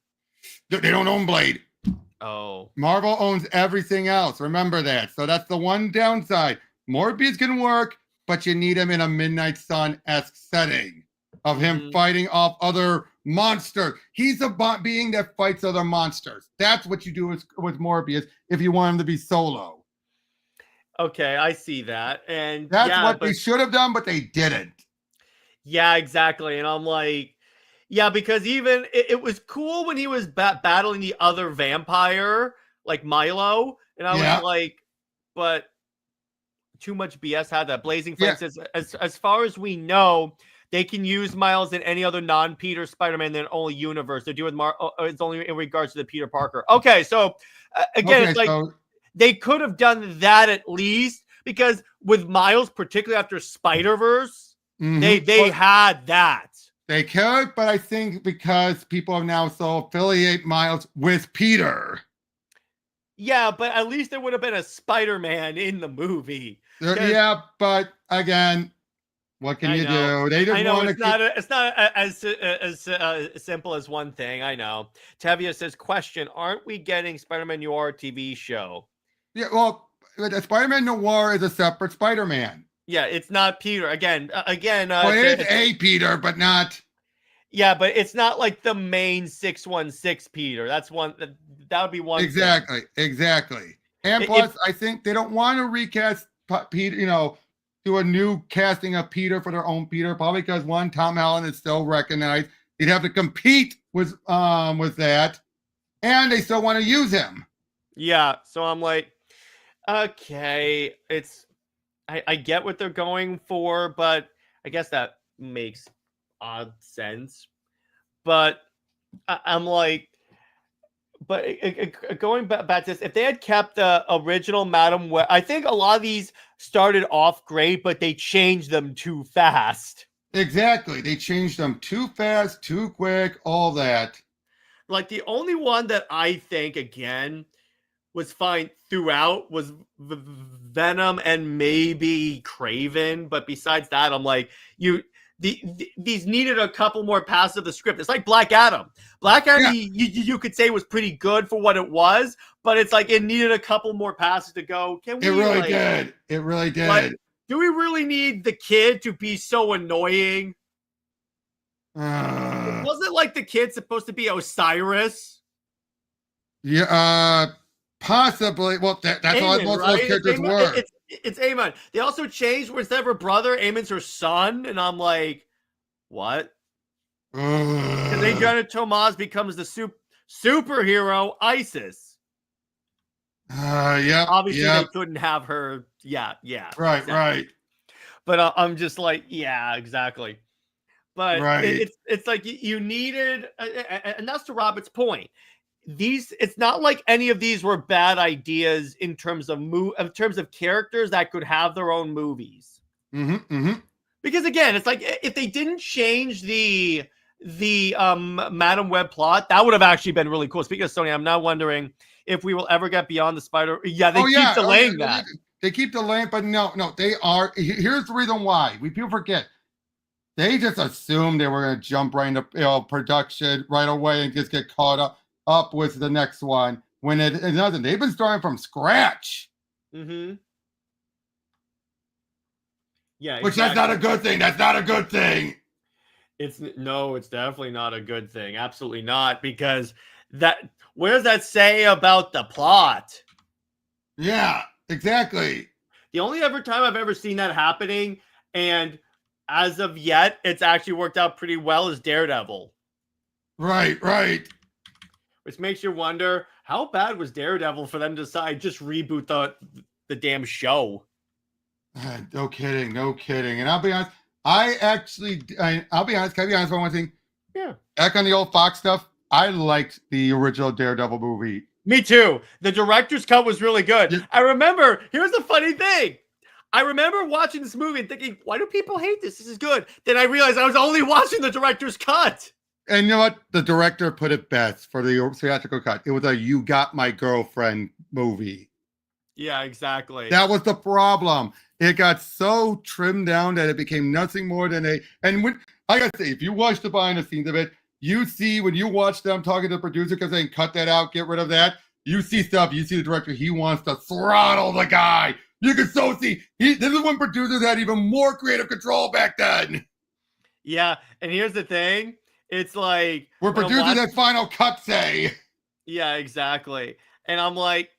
They don't own Blade. Oh. Marvel owns everything else. Remember that. So that's the one downside. Morbius can work, but you need him in a Midnight Sun-esque setting of him fighting off other monsters. He's a being that fights other monsters. That's what you do with Morbius if you want him to be solo. Okay, I see that. And That's yeah, what but they should have done, but they didn't. yeah, exactly. And I'm like, yeah, because even it was cool when he was battling the other vampire, like Milo. And I was Yeah, like, but too much BS had that. Blazing Flame yeah. says, as far as we know, they can use Miles in any other non-Peter Spider-Man than only universe. They do with it's only in regards to the Peter Parker. Okay, so again, Okay, it's like so they could have done that at least, because with Miles, particularly after Spider-Verse, they well, had that. they could, but I think because people have now so affiliate Miles with Peter. Yeah, but at least there would have been a Spider-Man in the movie. Yeah, but again, what can I you know. do? They just I know want to it's keep. not as simple as one thing. I know. Tavia says, "Question: Aren't we getting Spider-Man Noir TV show?" Yeah, well, the Spider-Man Noir is a separate Spider-Man. Yeah, it's not Peter again. Well, it is a Peter, but not. Yeah, but it's not like the main 616 Peter. That's one that would be one Exactly, thing. exactly. And If plus, I think they don't want to recast Peter. Do a new casting of Peter for their own Peter, probably because one, Tom Holland is still recognized. They'd have to compete with that, and they still want to use him. yeah, so I'm like, okay, I get what they're going for, but I guess that makes odd sense. But I'm like, but going back to this, if they had kept the original Madam Web, I think a lot of these started off great, but they changed them too fast. Exactly. They changed them too fast, too quick, all that. Like the only one that I think again was fine throughout was Venom and maybe Craven, but besides that, I'm like, these needed a couple more passes of the script. It's like Black Adam. Black Adam, Yeah. you could say was pretty good for what it was, but it's like it needed a couple more passes to go. Can we? It really did. It really did. Like, do we really need the kid to be so annoying? Wasn't like the kid supposed to be Osiris? Yeah, possibly. Well, that's all most of those characters were. It's Amon. They also changed where instead of her brother, Amon's her son, and I'm like, what? Because Adriana Tomas becomes the superhero ISIS. Yeah. Obviously, they couldn't have her. Yeah. Right, exactly. right. But I'm just like, yeah, exactly. But right. It's like you needed, and that's to Robert's point. It's not like any of these were bad ideas in terms of characters that could have their own movies. Because again, it's like if they didn't change the Madam Web plot, that would have actually been really cool. Speaking of Sony, I'm now wondering if we will ever get beyond the Spider. Yeah, they keep delaying that. They keep delaying, but no, they are. Here's the reason why. People forget. They just assumed they were going to jump right into production right away and just get caught up with the next one when it doesn't. They've been starting from scratch. Yeah, which that's not a good thing. That's not a good thing. It's definitely not a good thing. Absolutely not, because what does that say about the plot? Yeah, exactly. The only ever time I've ever seen that happening, and as of yet, it's actually worked out pretty well, is Daredevil. Right. Which makes you wonder, how bad was Daredevil for them to decide just reboot the damn show? No kidding. And I'll be honest, I'll be honest. Can I be honest about one thing? Yeah. Back on the old Fox stuff, I liked the original Daredevil movie. Me too. The director's cut was really good. Yeah. I remember, here's the funny thing. I remember watching this movie and thinking, why do people hate this? This is good. Then I realized I was only watching the director's cut. And you know what? The director put it best for the theatrical cut. It was a "You Got My Girlfriend" movie. Yeah, exactly. That was the problem. It got so trimmed down that it became nothing more than and when I gotta say, if you watch the behind the scenes of it, you see when you watch them talking to the producer because they can cut that out, get rid of that. You see stuff. You see the director. He wants to throttle the guy. You can so see. This is when producers had even more creative control back then. Yeah, and here's the thing. It's like, we're producing that final cut say. Yeah, exactly. And I'm like,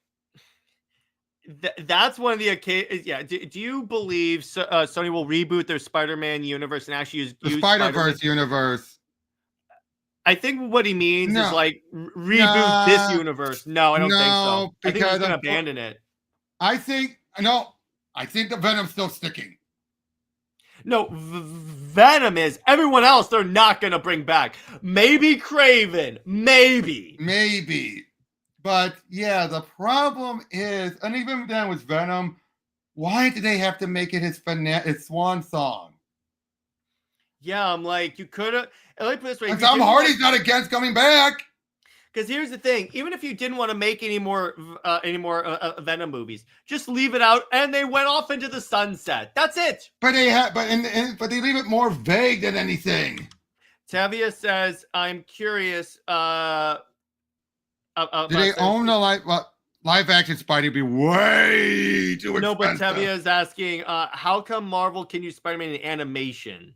That's one of the occasions. Yeah. Do you believe Sony will reboot their Spider-Man universe and actually use The use Spider-Verse universe. I think what he means is No, like reboot this universe. No, I don't think so. no, I think they're just because gonna abandon it. I think the Venom's still sticking. No, Venom is. Everyone else they're not gonna bring back. Maybe Craven. Maybe. But yeah, the problem is, and even then with Venom, why did they have to make it his swan song? Yeah, I'm like, you could have. Let me put it this way: Tom Hardy's not against coming back. Because here's the thing: even if you didn't want to make any more Venom movies, just leave it out, and they went off into the sunset. That's it. But but they leave it more vague than anything. Tavia says, "I'm curious." Do they own the live action Spidey? Be way too expensive. No, but Tavia is asking, how come Marvel can use Spider-Man in animation?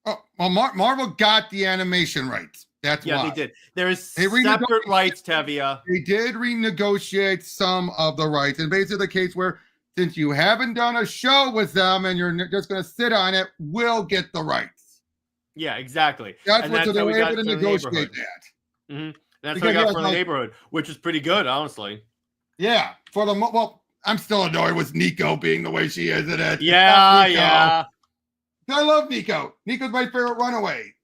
Oh, well, Marvel got the animation rights. That's why. They did. There is separate rights, Tavia. They did renegotiate some of the rights, and basically the case where since you haven't done a show with them and you're just going to sit on it, we'll get the rights. Yeah, exactly. That's what they were able to negotiate that. Mm-hmm. That's what I got for the neighborhood, which is pretty good, honestly. Yeah, I'm still annoyed with Nico being the way she is in it. Yeah. I love Nico. Nico's my favorite runaway.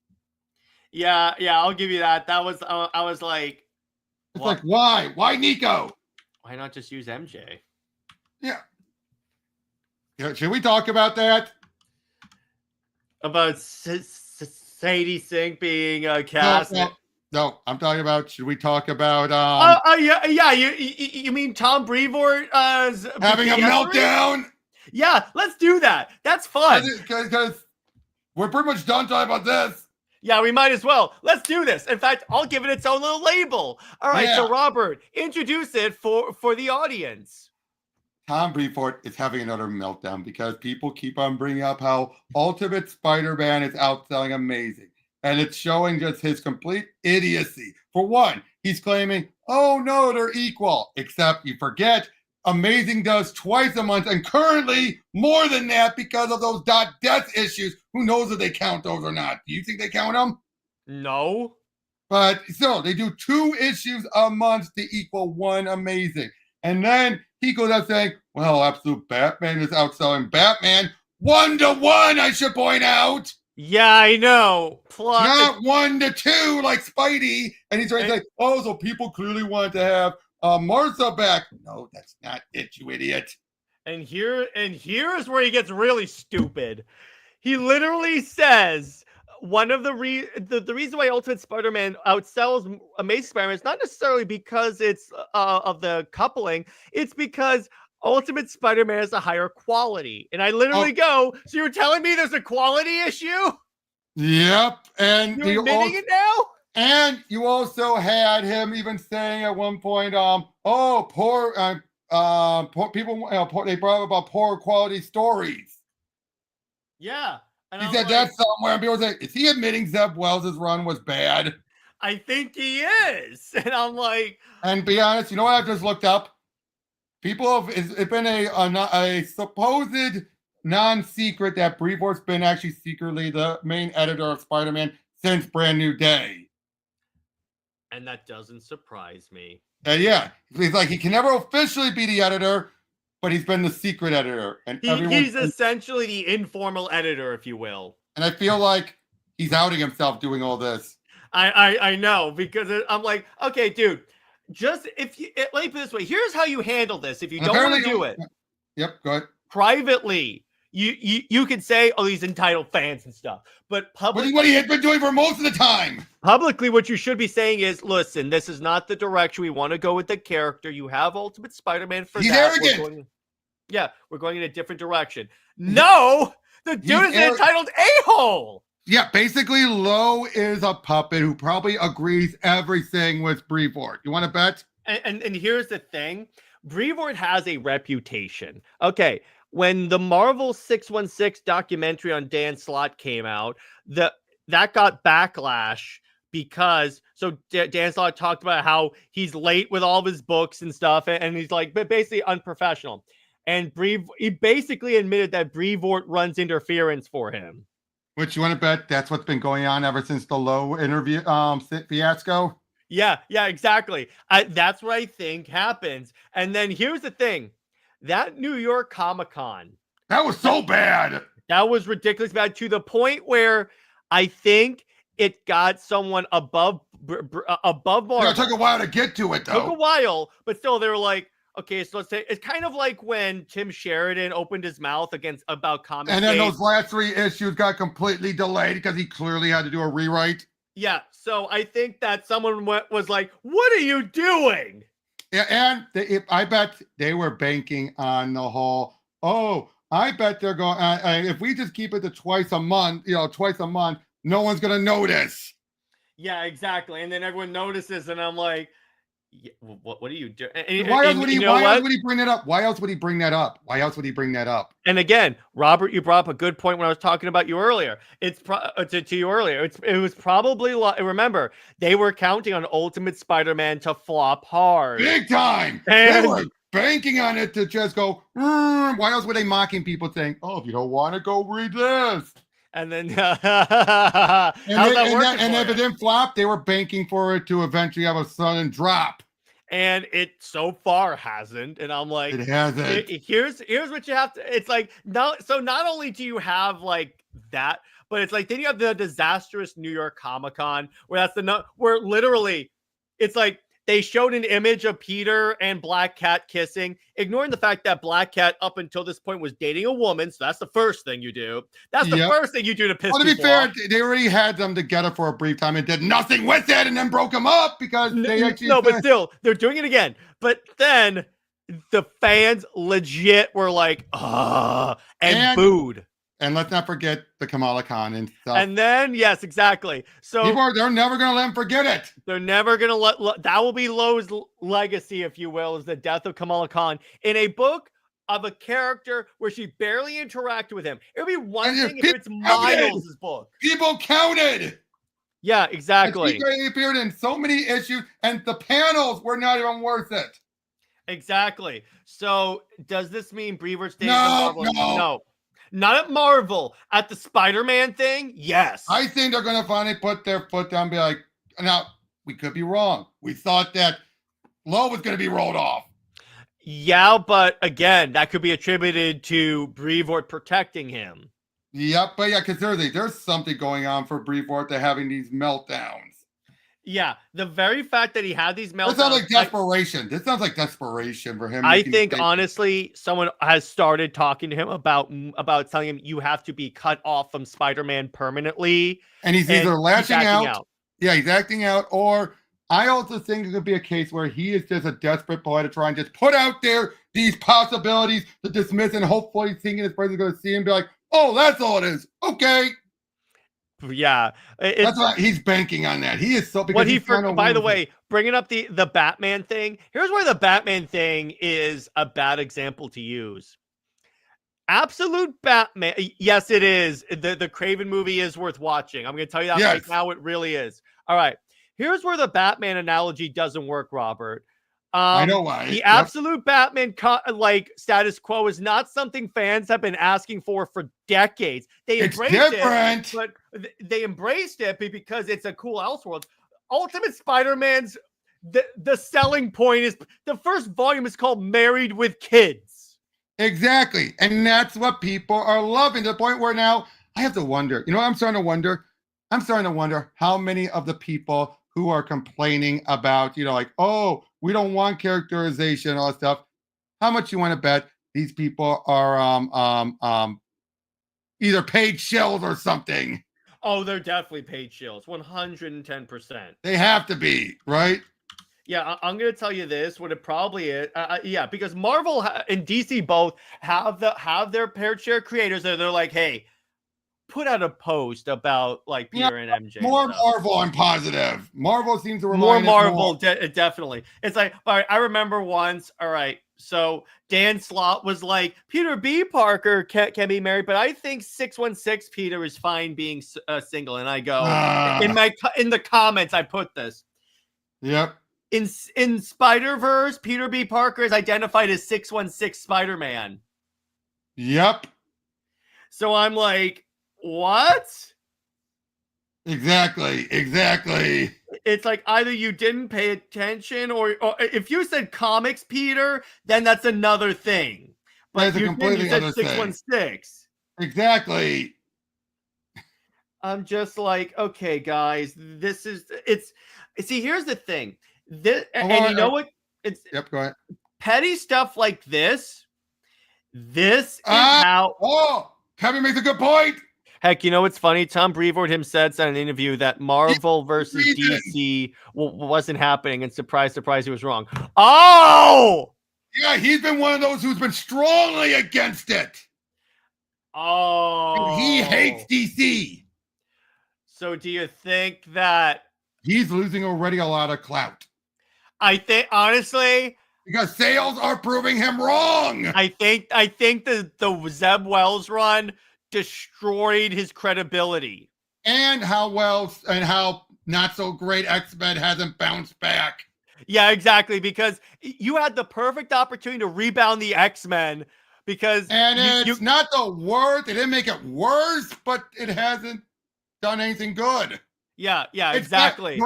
Yeah, I'll give you that. That was I was like, it's like, why Nico? Why not just use MJ? Yeah. Should we talk about that? About Sadie Sink being cast? No, I'm talking about. Should we talk about? Yeah. You mean Tom Brevoort having a meltdown? Yeah, let's do that. That's fun. Because we're pretty much done talking about this. Yeah, we might as well. Let's do this. In fact, I'll give it its own little label. All right, So Robert, introduce it for the audience. Tom Brevoort is having another meltdown because people keep on bringing up how Ultimate Spider-Man is outselling Amazing. And it's showing just his complete idiocy. For one, he's claiming, oh no, they're equal. Except you forget, Amazing does twice a month and currently more than that because of those .death issues. Who knows if they count those or not? Do you think they count them? No. But still, they do 2 issues a month to equal one Amazing. And then he goes out saying, well, Absolute Batman is outselling Batman 1-to-1, I should point out. Yeah, I know. Plus, not 1-to-2 like Spidey. And he's trying to say, oh, so people clearly want to have Martha back. No, that's not it, you idiot. And here's where he gets really stupid. He literally says one of the reason why Ultimate Spider-Man outsells Amazing Spider-Man is not necessarily because it's of the coupling. It's because Ultimate Spider-Man has a higher quality. And I literally go, so you're telling me there's a quality issue? Yep. And you're admitting it now? And you also had him even saying at one point, poor people, they brought up about poor quality stories. Yeah. And he said that somewhere, and people say, is he admitting Zeb Wells' run was bad? I think he is. And I'm like... And be honest, you know what I've just looked up? It's been a supposed non-secret that Brevoort's been actually secretly the main editor of Spider-Man since Brand New Day. And that doesn't surprise me. Yeah. He's like, he can never officially be the editor, but he's been the secret editor. And he's essentially the informal editor, if you will. And I feel like he's outing himself doing all this. I know, because I'm like, okay, dude, just let me put it this way. Here's how you handle this if you don't want to do it. Yep, go ahead. Privately, you can say, oh, these entitled fans and stuff. But publicly, what he has been doing for most of the time. Publicly, what you should be saying is, listen, this is not the direction we want to go with the character. You have Ultimate Spider-Man for he's that. Arrogant. We're going in a different direction. No, the dude is an entitled a-hole. Yeah, basically, Lowe is a puppet who probably agrees everything with Brevoort. You want to bet? And here's the thing. Brevoort has a reputation. Okay, when the Marvel 616 documentary on Dan Slott came out, that got backlash because Dan Slott talked about how he's late with all of his books and stuff, and he's like basically unprofessional. And he basically admitted that Brevoort runs interference for him. Which you want to bet that's what's been going on ever since the Lowe interview fiasco? Yeah, exactly. That's what I think happens. And then here's the thing. That New York Comic-Con. That was so bad. That was ridiculous bad, to the point where I think it got someone above Marvel. It took a while to get to it, though. Took a while, but still they were like, okay, so let's say it's kind of like when Tim Sheridan opened his mouth about comics. And then those last 3 issues got completely delayed because he clearly had to do a rewrite. Yeah, so I think that someone was like, what are you doing? Yeah, and I bet they were banking on the whole, I bet they're going, if we just keep it to twice a month, no one's going to notice. Yeah, exactly. And then everyone notices, and I'm like, what are you doing? Why else would he bring it up? Why else would he bring that up? And again, Robert, you brought up a good point when I was talking about you earlier. It was probably, remember, they were counting on Ultimate Spider-Man to flop hard. Big time. And they were banking on it to just go, why else were they mocking people saying, if you don't want to, go read this? And then, and if it didn't flop, they were banking for it to eventually have a sudden drop. And it so far hasn't. And I'm like, it hasn't. Here's what you have to. It's like not only do you have like that, but it's like then you have the disastrous New York Comic-Con where where literally it's like they showed an image of Peter and Black Cat kissing, ignoring the fact that Black Cat up until this point was dating a woman. So that's the first thing you do. That's the first thing you do to piss people off. To be fair, they already had them together for a brief time and did nothing with it and then broke them up because they actually... No, but still, they're doing it again. But then the fans legit were like, and booed. And let's not forget the Kamala Khan and stuff. And then, yes, exactly. So they're never going to let him forget it. They're never going to let that will be Lowe's legacy, if you will, is the death of Kamala Khan in a book of a character where she barely interacted with him. It would be one thing if it's Miles' book. People counted. Yeah, exactly. He appeared in so many issues, and the panels were not even worth it. Exactly. So, does this mean Brevoort stays? No. Not at Marvel. At the Spider-Man thing, yes. I think they're going to finally put their foot down and be like, now, we could be wrong. We thought that Lowe was going to be rolled off. Yeah, but again, that could be attributed to Brevoort protecting him. Yep, but because there's something going on for Brevoort. They're having these meltdowns. Yeah, the very fact that he had these meltdowns. This sounds like desperation. This sounds like desperation for him. I think, honestly, someone has started talking to him about telling him you have to be cut off from Spider-Man permanently. And he's either lashing out. Yeah, he's acting out. Or I also think it could be a case where he is just a desperate boy to try and just put out there these possibilities to dismiss, and hopefully thinking this person's going to see him and be like, oh, that's all it is. Okay. Yeah, that's why he's banking on that. He is so because by the way, bringing up the Batman thing. Here's where the Batman thing is a bad example to use. Absolute Batman. Yes, it is. The Craven movie is worth watching. I'm going to tell you that right now. It really is. All right. Here's where the Batman analogy doesn't work, Robert. I know why. The absolute Batman status quo is not something fans have been asking for decades. They embraced it, but they embraced it because it's a cool Elseworlds. Ultimate Spider-Man's the selling point is the first volume is called Married with Kids. Exactly, and that's what people are loving to the point where now I have to wonder. You know what I'm starting to wonder? I'm starting to wonder how many of the people who are complaining about, oh, we don't want characterization, all that stuff. How much you want to bet these people are either paid shills or something? Oh, they're definitely paid shills, 110%. They have to be, right? Yeah, I'm going to tell you this, what it probably is. Because Marvel and DC both have their paired share creators that they're like, hey, put out a post about Peter and MJ. More Marvel, I'm positive. Marvel seems to remind more Marvel, definitely. It's like, all right, I remember once, all right, So Dan Slott was like, Peter B. Parker can be married, but I think 616 Peter is fine being single. And I go, in the comments, I put this. Yep. In SpiderVerse, Peter B. Parker is identified as 616 Spider-Man. Yep. So I'm like, what? Exactly. It's like either you didn't pay attention or if you said comics, Peter, then that's another thing. But that's a completely other thing. 616. Exactly. I'm just like, okay, guys, see, here's the thing. This, you know what? It's go ahead. Petty stuff like this. This is how. Oh, Kevin makes a good point. Heck, you know what's funny? Tom Brevoort himself said in an interview that Marvel versus DC wasn't happening, and surprise, surprise, he was wrong. Oh! Yeah, he's been one of those who's been strongly against it. Oh. He hates DC. So do you think that... He's losing already a lot of clout. I think, honestly... Because sales are proving him wrong. I think the Zeb Wells run destroyed his credibility. And how not so great X-Men hasn't bounced back. Yeah, exactly. Because you had the perfect opportunity to rebound the X-Men because it's not the worst. It didn't make it worse, but it hasn't done anything good. Yeah, exactly.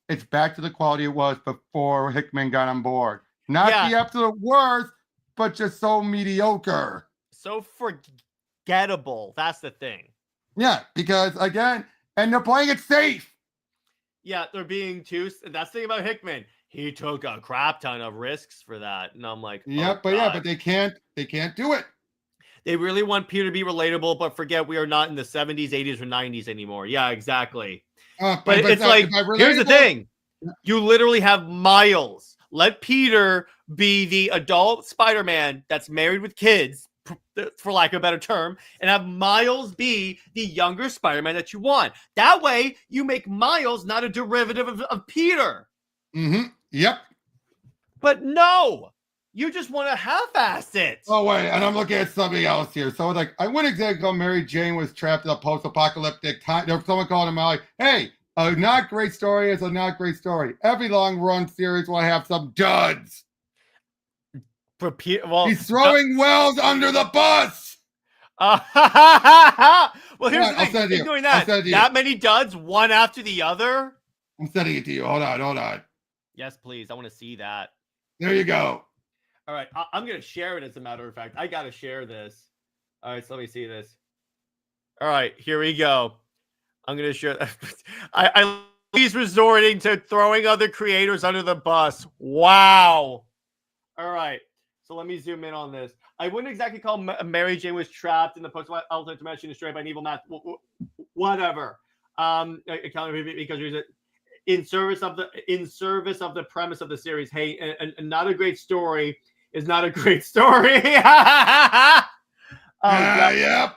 It's back to the quality it was before Hickman got on board. Not the absolute worst, but just so mediocre. So forgettable. That's the thing. Yeah, because again, and they're playing it safe. Yeah, they're being too. That's the thing about Hickman. He took a crap ton of risks for that, and I'm like, but they can't do it. They really want Peter to be relatable, but forget we are not in the 70s, 80s, or 90s anymore. Yeah, exactly. But it's like, here's the thing: you literally have Miles. Let Peter be the adult Spider-Man that's married with kids, for lack of a better term, and have Miles be the younger Spider-Man that you want. That way, you make Miles not a derivative of Peter. Mm-hmm. Yep. But no, you just want to half-ass it. Oh, wait, and I'm looking at something else here. So, like, I wouldn't exactly call Mary Jane was trapped in a post-apocalyptic time. Someone called him out like, hey, a not great story is a not great story. Every long-run series will have some duds. He's throwing Wells under the bus. Well, here's the thing. He's doing that many duds, one after the other. I'm sending it to you. Hold on. Yes, please. I want to see that. There you go. All right. I'm going to share it, as a matter of fact. I got to share this. All right, so let me see this. All right, here we go. I'm going to share. He's resorting to throwing other creators under the bus. Wow. All right. So let me zoom in on this. I wouldn't exactly call Mary Jane was trapped in the post-alternate dimension destroyed by an evil math. Whatever. Because there's in service of the premise of the series. Hey, and not a great story is not a great story. Yep.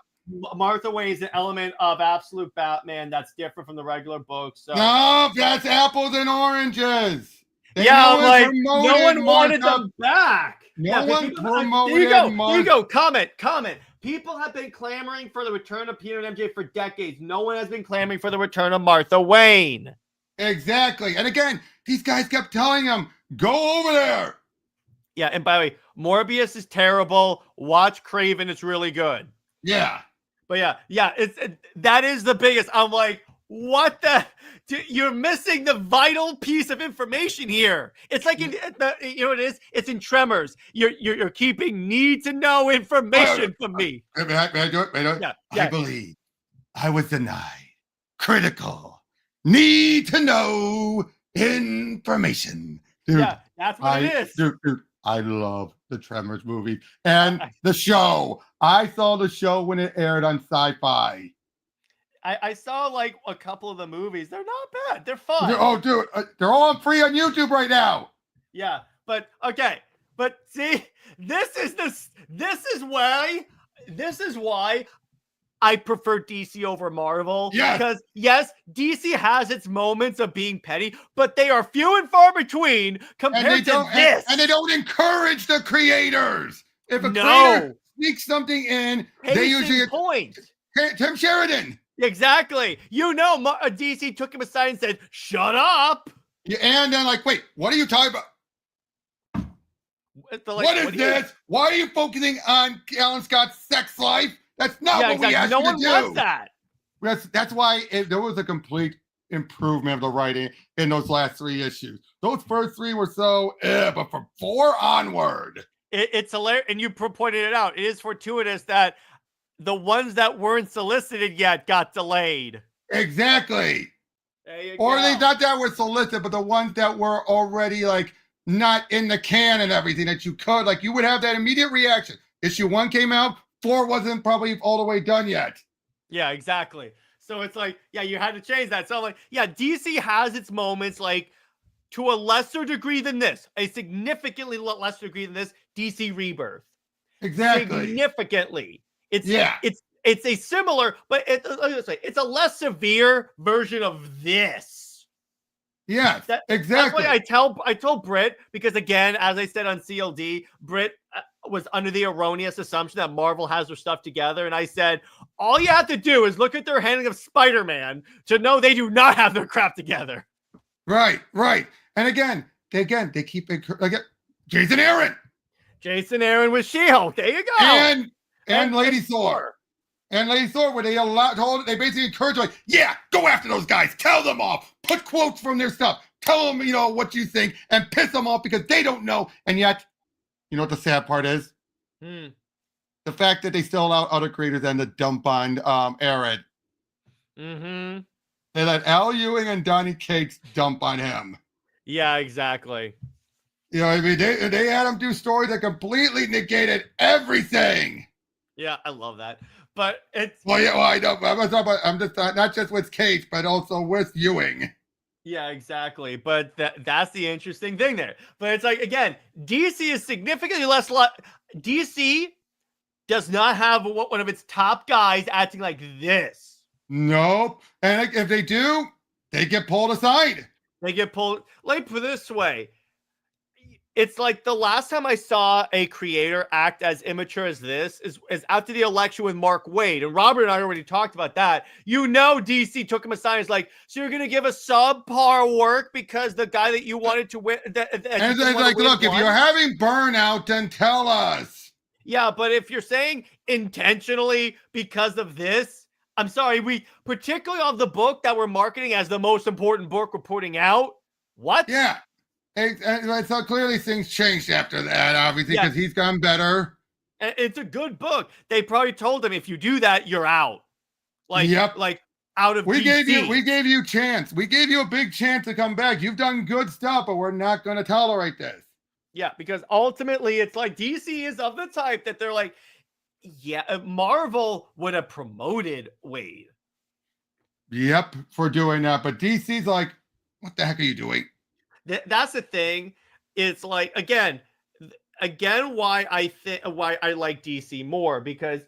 Martha Wayne is an element of absolute Batman that's different from the regular book. So no, that's apples and oranges. I'm like, no one wanted them back. No one promoted. Here you go. Comment. People have been clamoring for the return of Peter and MJ for decades. No one has been clamoring for the return of Martha Wayne. Exactly. And again, these guys kept telling him, go over there. Yeah, and by the way, Morbius is terrible. Watch Craven, it's really good. Yeah. But that is the biggest. I'm like, what the? You're missing the vital piece of information here. It's like it is. It's in Tremors. You're keeping need to know information from me. May I do it? Yeah. I believe I was denied critical need to know information. Dude, yeah, that's what it is. Dude, I love the Tremors movie and the show. I saw the show when it aired on Sci-Fi. I saw like a couple of the movies. They're not bad. They're fun. They're all free on YouTube right now. Yeah, but okay. But see, this is why I prefer DC over Marvel. Yes. Because, yes, DC has its moments of being petty, but they are few and far between compared to this. And they don't encourage the creators. If a creator No. sneaks something in, they Pacing usually point. Tim Sheridan. Exactly. DC took him aside and said, "Shut up." Yeah, and then like, wait, what are you talking about? What is this? Why are you focusing on Alan Scott's sex life? That's not what we asked you to do. No one wants that. That's why there was a complete improvement of the writing in those last 3 issues. Those first 3 were so, but from 4 onward. It's hilarious, and you pointed it out. It is fortuitous that the ones that weren't solicited yet got delayed. Exactly. Or they not that were solicited, but the ones that were already like not in the can and everything that you could, like you would have that immediate reaction. Issue 1 came out, 4 wasn't probably all the way done yet. Yeah, exactly. So it's like, yeah, you had to change that. So like, yeah, DC has its moments, like to a lesser degree than this, a significantly lesser degree than this, DC Rebirth. Exactly. Significantly. It's a similar, but it's a less severe version of this. Yes, exactly. That's why I told Britt, because again, as I said on CLD, Britt was under the erroneous assumption that Marvel has their stuff together. And I said, all you have to do is look at their handling of Spider-Man to know they do not have their crap together. Right. And again, they keep it like Jason Aaron with She-Hulk. There you go. And Lady Thor. And Lady Thor, where they basically encourage, like, yeah, go after those guys, tell them off, put quotes from their stuff, tell them, what you think, and piss them off because they don't know. And yet, you know what the sad part is? The fact that they still allow other creators then to dump on Aaron. Mm-hmm. They let Al Ewing and Donny Cates dump on him. Yeah, exactly. You know what I mean? They had him do stories that completely negated everything. Yeah, I love that. But it's I know. I'm just not just with Kate, but also with Ewing. Yeah, exactly. But that's the interesting thing there. But it's like, again, DC is significantly less. DC does not have one of its top guys acting like this. Nope. And if they do, they get pulled aside. They get pulled. Like, put this way. It's like the last time I saw a creator act as immature as this is after the election with Mark Waid. And Robert and I already talked about that. DC took him aside. It's like, so you're going to give a subpar work because the guy that you wanted to win. And it's like, look, if you're having burnout, then tell us. Yeah, but if you're saying intentionally because of this, I'm sorry, we particularly on the book that we're marketing as the most important book we're putting out. What? Yeah. And so clearly things changed after that, obviously, because he's gotten better. It's a good book. They probably told him, if you do that, you're out. Like out of DC. We gave you chance. We gave you a big chance to come back. You've done good stuff, but we're not going to tolerate this. Yeah, because ultimately it's like DC is of the type that they're like, yeah, Marvel would have promoted Waid. Yep, for doing that. But DC's like, what the heck are you doing? That's the thing. It's like, again, why I like DC more, because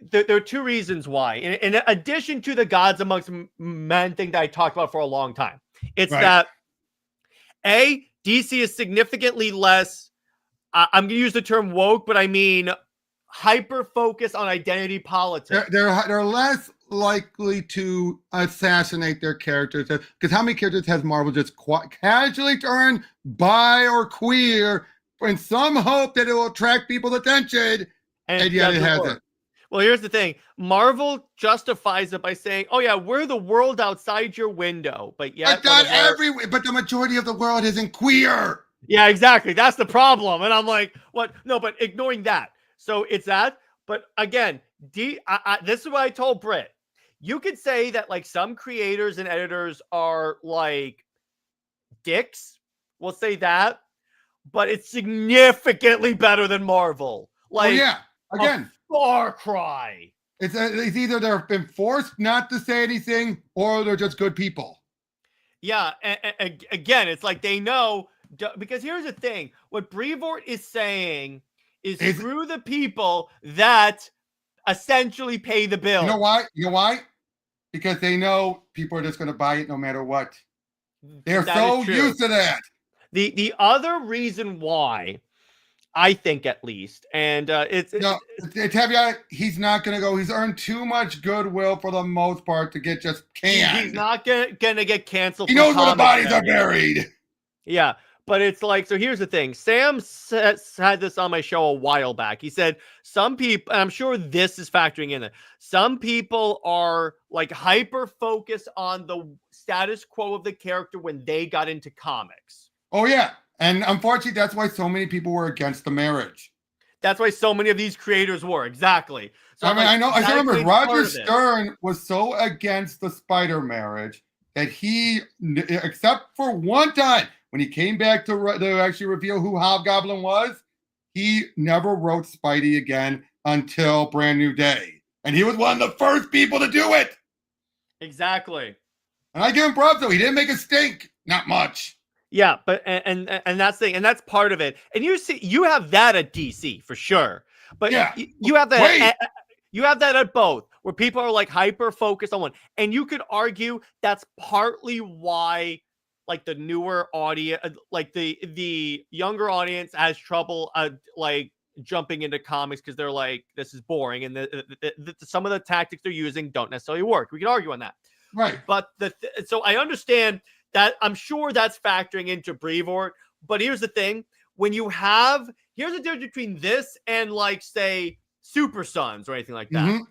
there are 2 reasons why. In addition to the Gods Amongst Men thing that I talked about for a long time, it's that DC is significantly less. I'm going to use the term woke, but I mean hyper focused on identity politics. They're less likely to assassinate their characters, because how many characters has Marvel just casually turned bi or queer in some hope that it will attract people's attention, and yet it hasn't. Well, here's the thing. Marvel justifies it by saying, oh yeah, we're the world outside your window, but yet but the majority of the world isn't queer. Yeah, exactly. That's the problem. And I'm like, what? No, but ignoring that. So it's that. But again, this is what I told Britt. You could say that like some creators and editors are like dicks. We'll say that. But it's significantly better than Marvel. Like, again, far cry. It's either they've been forced not to say anything, or they're just good people. Yeah, and again, it's like they know, because here's the thing. What Brevoort is saying is through the people that essentially pay the bill. You know why? You know why? Because they know people are just going to buy it no matter what. They're so used to that. The other reason why, I think at least, and it's he's not going to go. He's earned too much goodwill for the most part to get just canned. He's not gonna get canceled. He knows where the bodies are buried. Yeah, but it's like, so here's the thing. Sam had this on my show a while back. He said some people, and I'm sure this is factoring in it, some people are like hyper focused on the status quo of the character when they got into comics. Oh yeah, and unfortunately that's why so many people were against the marriage. That's why so many of these creators were. Exactly. So I know. I remember Roger Stern was so against the Spider marriage that he, except for one time when he came back to actually reveal who Hobgoblin was, he never wrote Spidey again until Brand New Day. And he was one of the first people to do it. Exactly. And I give him props, though. He didn't make a stink. Not much. Yeah, but and that's the thing, and that's part of it. And you have that at DC for sure. But yeah, you have that you have that at both, where people are like hyper focused on one. And you could argue that's partly why like the newer audience, like the younger audience has trouble like jumping into comics because they're like, this is boring, and some of the tactics they're using don't necessarily work. We can argue on that. Right. But so I understand that. I'm sure that's factoring into Brevoort. But here's the thing. When you have, here's the difference between this and like, say, Super Sons or anything like that. Mm-hmm.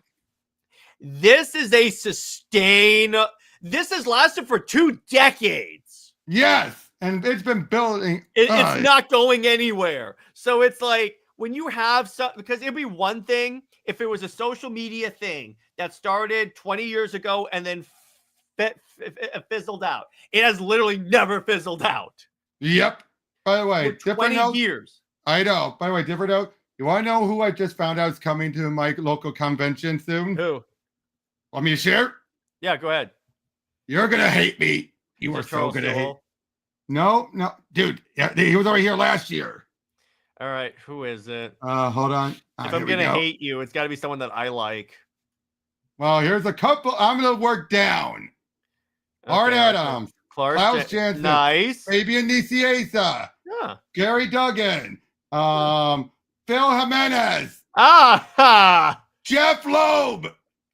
This is a sustain. This has lasted for 2 decades. Yes. And it's been building. It's not going anywhere. So it's like, when you have some, because it'd be one thing if it was a social media thing that started 20 years ago and then fizzled out. It has literally never fizzled out. Yep. By the way, for 20 years. I know. By the way, different note. You want to know who I just found out is coming to my local convention soon? Who? Want me to share? Yeah, go ahead. You're going to hate me. You were so going to hate. No, dude. He was over here last year. All right. Who is it? Hold on. If I'm going to hate you, it's got to be someone that I like. Well, here's a couple. I'm going to work down. Okay, Art Adams. Klaus Janson. Nice. Fabian Nicieza. Yeah. Gary Duggan. Phil Jimenez. Jeff Loeb.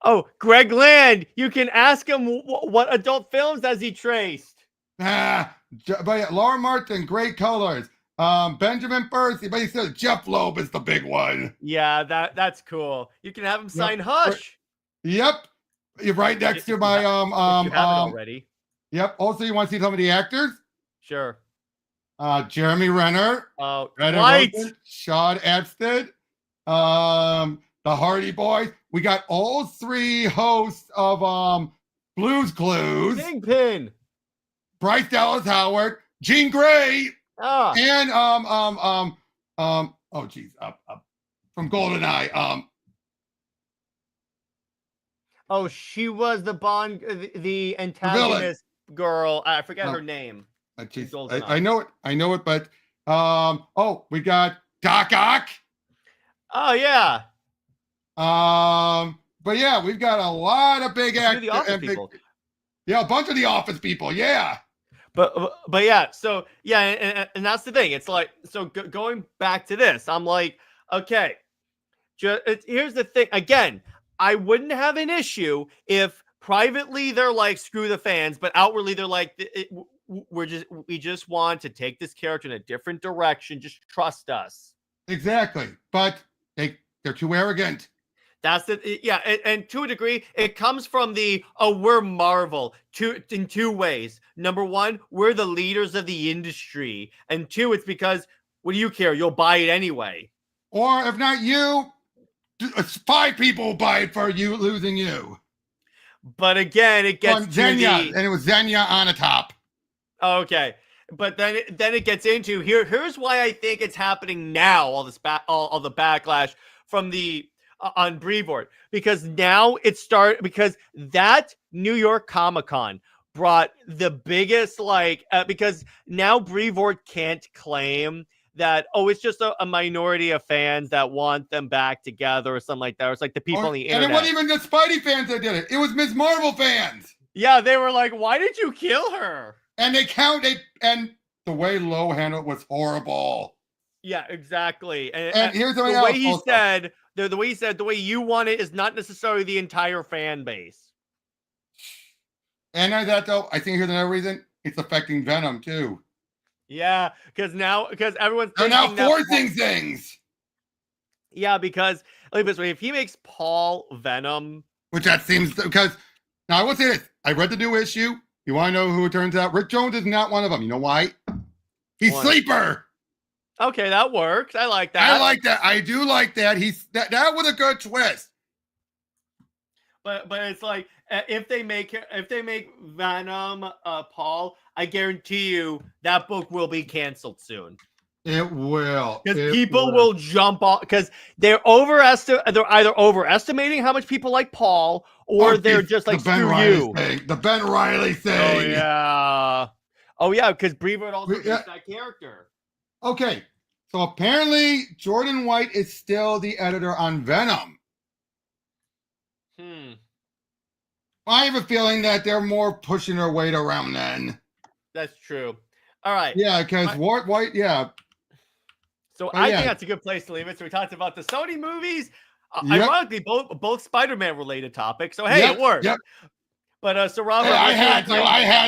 Oh, Greg Land. You can ask him what adult films has he traced. But yeah, Laura Martin, great colors. Benjamin Percy, but he says Jeff Loeb is the big one. Yeah, that's cool. You can have him sign Hush. Yep. You're right next to my you have it already. Yep. Also, you want to see some of the actors? Sure. Jeremy Renner. Right. Sean Astin. The Hardy Boys. We got all 3 hosts of Blue's Clues. Kingpin. Bryce Dallas Howard. Jean Grey. And oh geez, from GoldenEye. Oh, she was the Bond, the antagonist girl. I forget her name. I know it, but we got Doc Ock. Oh yeah. But yeah, we've got a lot of big actors. Yeah, a bunch of the Office people. Yeah. But yeah, so yeah, and that's the thing. It's like, so going back to this, I'm like, okay, here's the thing. Again, I wouldn't have an issue if privately they're like, screw the fans, but outwardly they're like, we just want to take this character in a different direction. Just trust us. Exactly, but they're too arrogant. That's it. Yeah, and to a degree, it comes from we're Marvel in 2 ways. Number 1, we're the leaders of the industry, and 2, it's because, what do you care? You'll buy it anyway. Or if not you, 5 people will buy it for you losing you. But again, it gets to Xenia, and it was Xenia on the top. Okay, but then it gets into here's why I think it's happening now. All the backlash from on Brevoort, because now because that New York Comic-Con brought the biggest because now Brevoort can't claim that, oh, it's just a minority of fans that want them back together or something like that. Or it's like the people on the internet. And it wasn't even the Spidey fans that did it. It was Ms. Marvel fans. Yeah, they were like, why did you kill her? And and the way Lowe handled it was horrible. Yeah, exactly. And here's the way he said, the way he said, the way you want it is not necessarily the entire fan base. And that though, I think here's another reason, it's affecting Venom too. Yeah, because everyone's they're now forcing things. Yeah, because like this way, if he makes Paul Venom, which that seems, because now I will say this: I read the new issue. You want to know who it turns out? Rick Jones is not one of them. You know why? He's Sleeper. Okay, that works. I like that. I like that. I do like that. That was a good twist. But it's like if they make Venom Paul, I guarantee you that book will be canceled soon. It will, because people will jump off because they're either overestimating how much people like Paul, or they're just like, screw you. The Ben Reilly thing. Oh yeah, because Brevoort also is that character. Okay, so apparently Jordan White is still the editor on Venom. I have a feeling that they're more pushing their weight around then. That's true. All right. Yeah, because White, yeah. So I think that's a good place to leave it. So we talked about the Sony movies. Ironically, both Spider-Man related topics. So hey, it worked. Yep. But so Robert, I had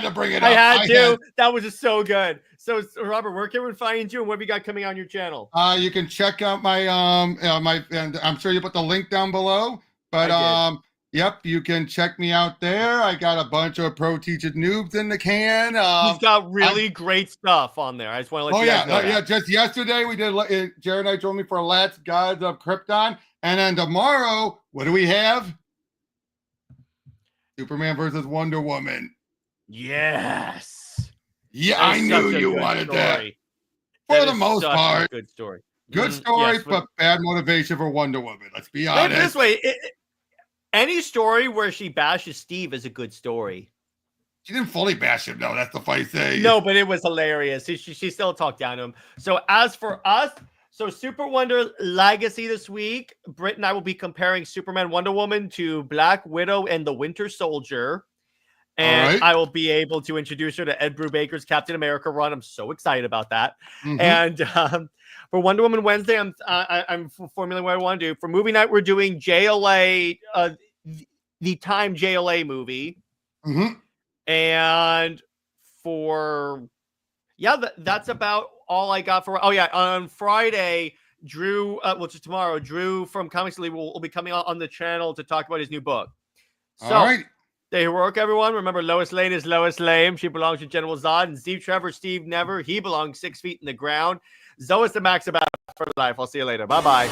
to bring it up. I had to. That was just so good. So Robert, where can we find you, and what have you got coming on your channel? You can check out my and I'm sure you put the link down below. But yep, you can check me out there. I got a bunch of Pro Teachers noobs in the can. He's got really great stuff on there. I just want to let you guys know that. Just yesterday we did. Jared and I joined me for Let's Gods of Krypton, and then tomorrow, what do we have? Superman versus Wonder Woman. Yes. Yeah, I knew you wanted that. For the most part, good story. Good story, but bad motivation for Wonder Woman. Let's be honest. This way. Any story where she bashes Steve is a good story. She didn't fully bash him, though. That's the funny thing. No, but it was hilarious. She still talked down to him. So as for us, Super Wonder Legacy this week, Britt and I will be comparing Superman, Wonder Woman to Black Widow and the Winter Soldier. And I will be able to introduce her to Ed Brubaker's Captain America run. I'm so excited about that. And for Wonder Woman Wednesday, I'm formulating what I want to do. For movie night, we're doing JLA, the Time JLA movie. And for that's about all I got for. Oh yeah, on Friday, Drew, which is tomorrow, Drew from Comics Elite will be coming on the channel to talk about his new book. So, all right. Stay heroic, everyone. Remember, Lois Lane is Lois Lame. She belongs to General Zod. And Steve Trevor, Steve Never. He belongs 6 feet in the ground. Zoe is the max about for life. I'll see you later. Bye-bye.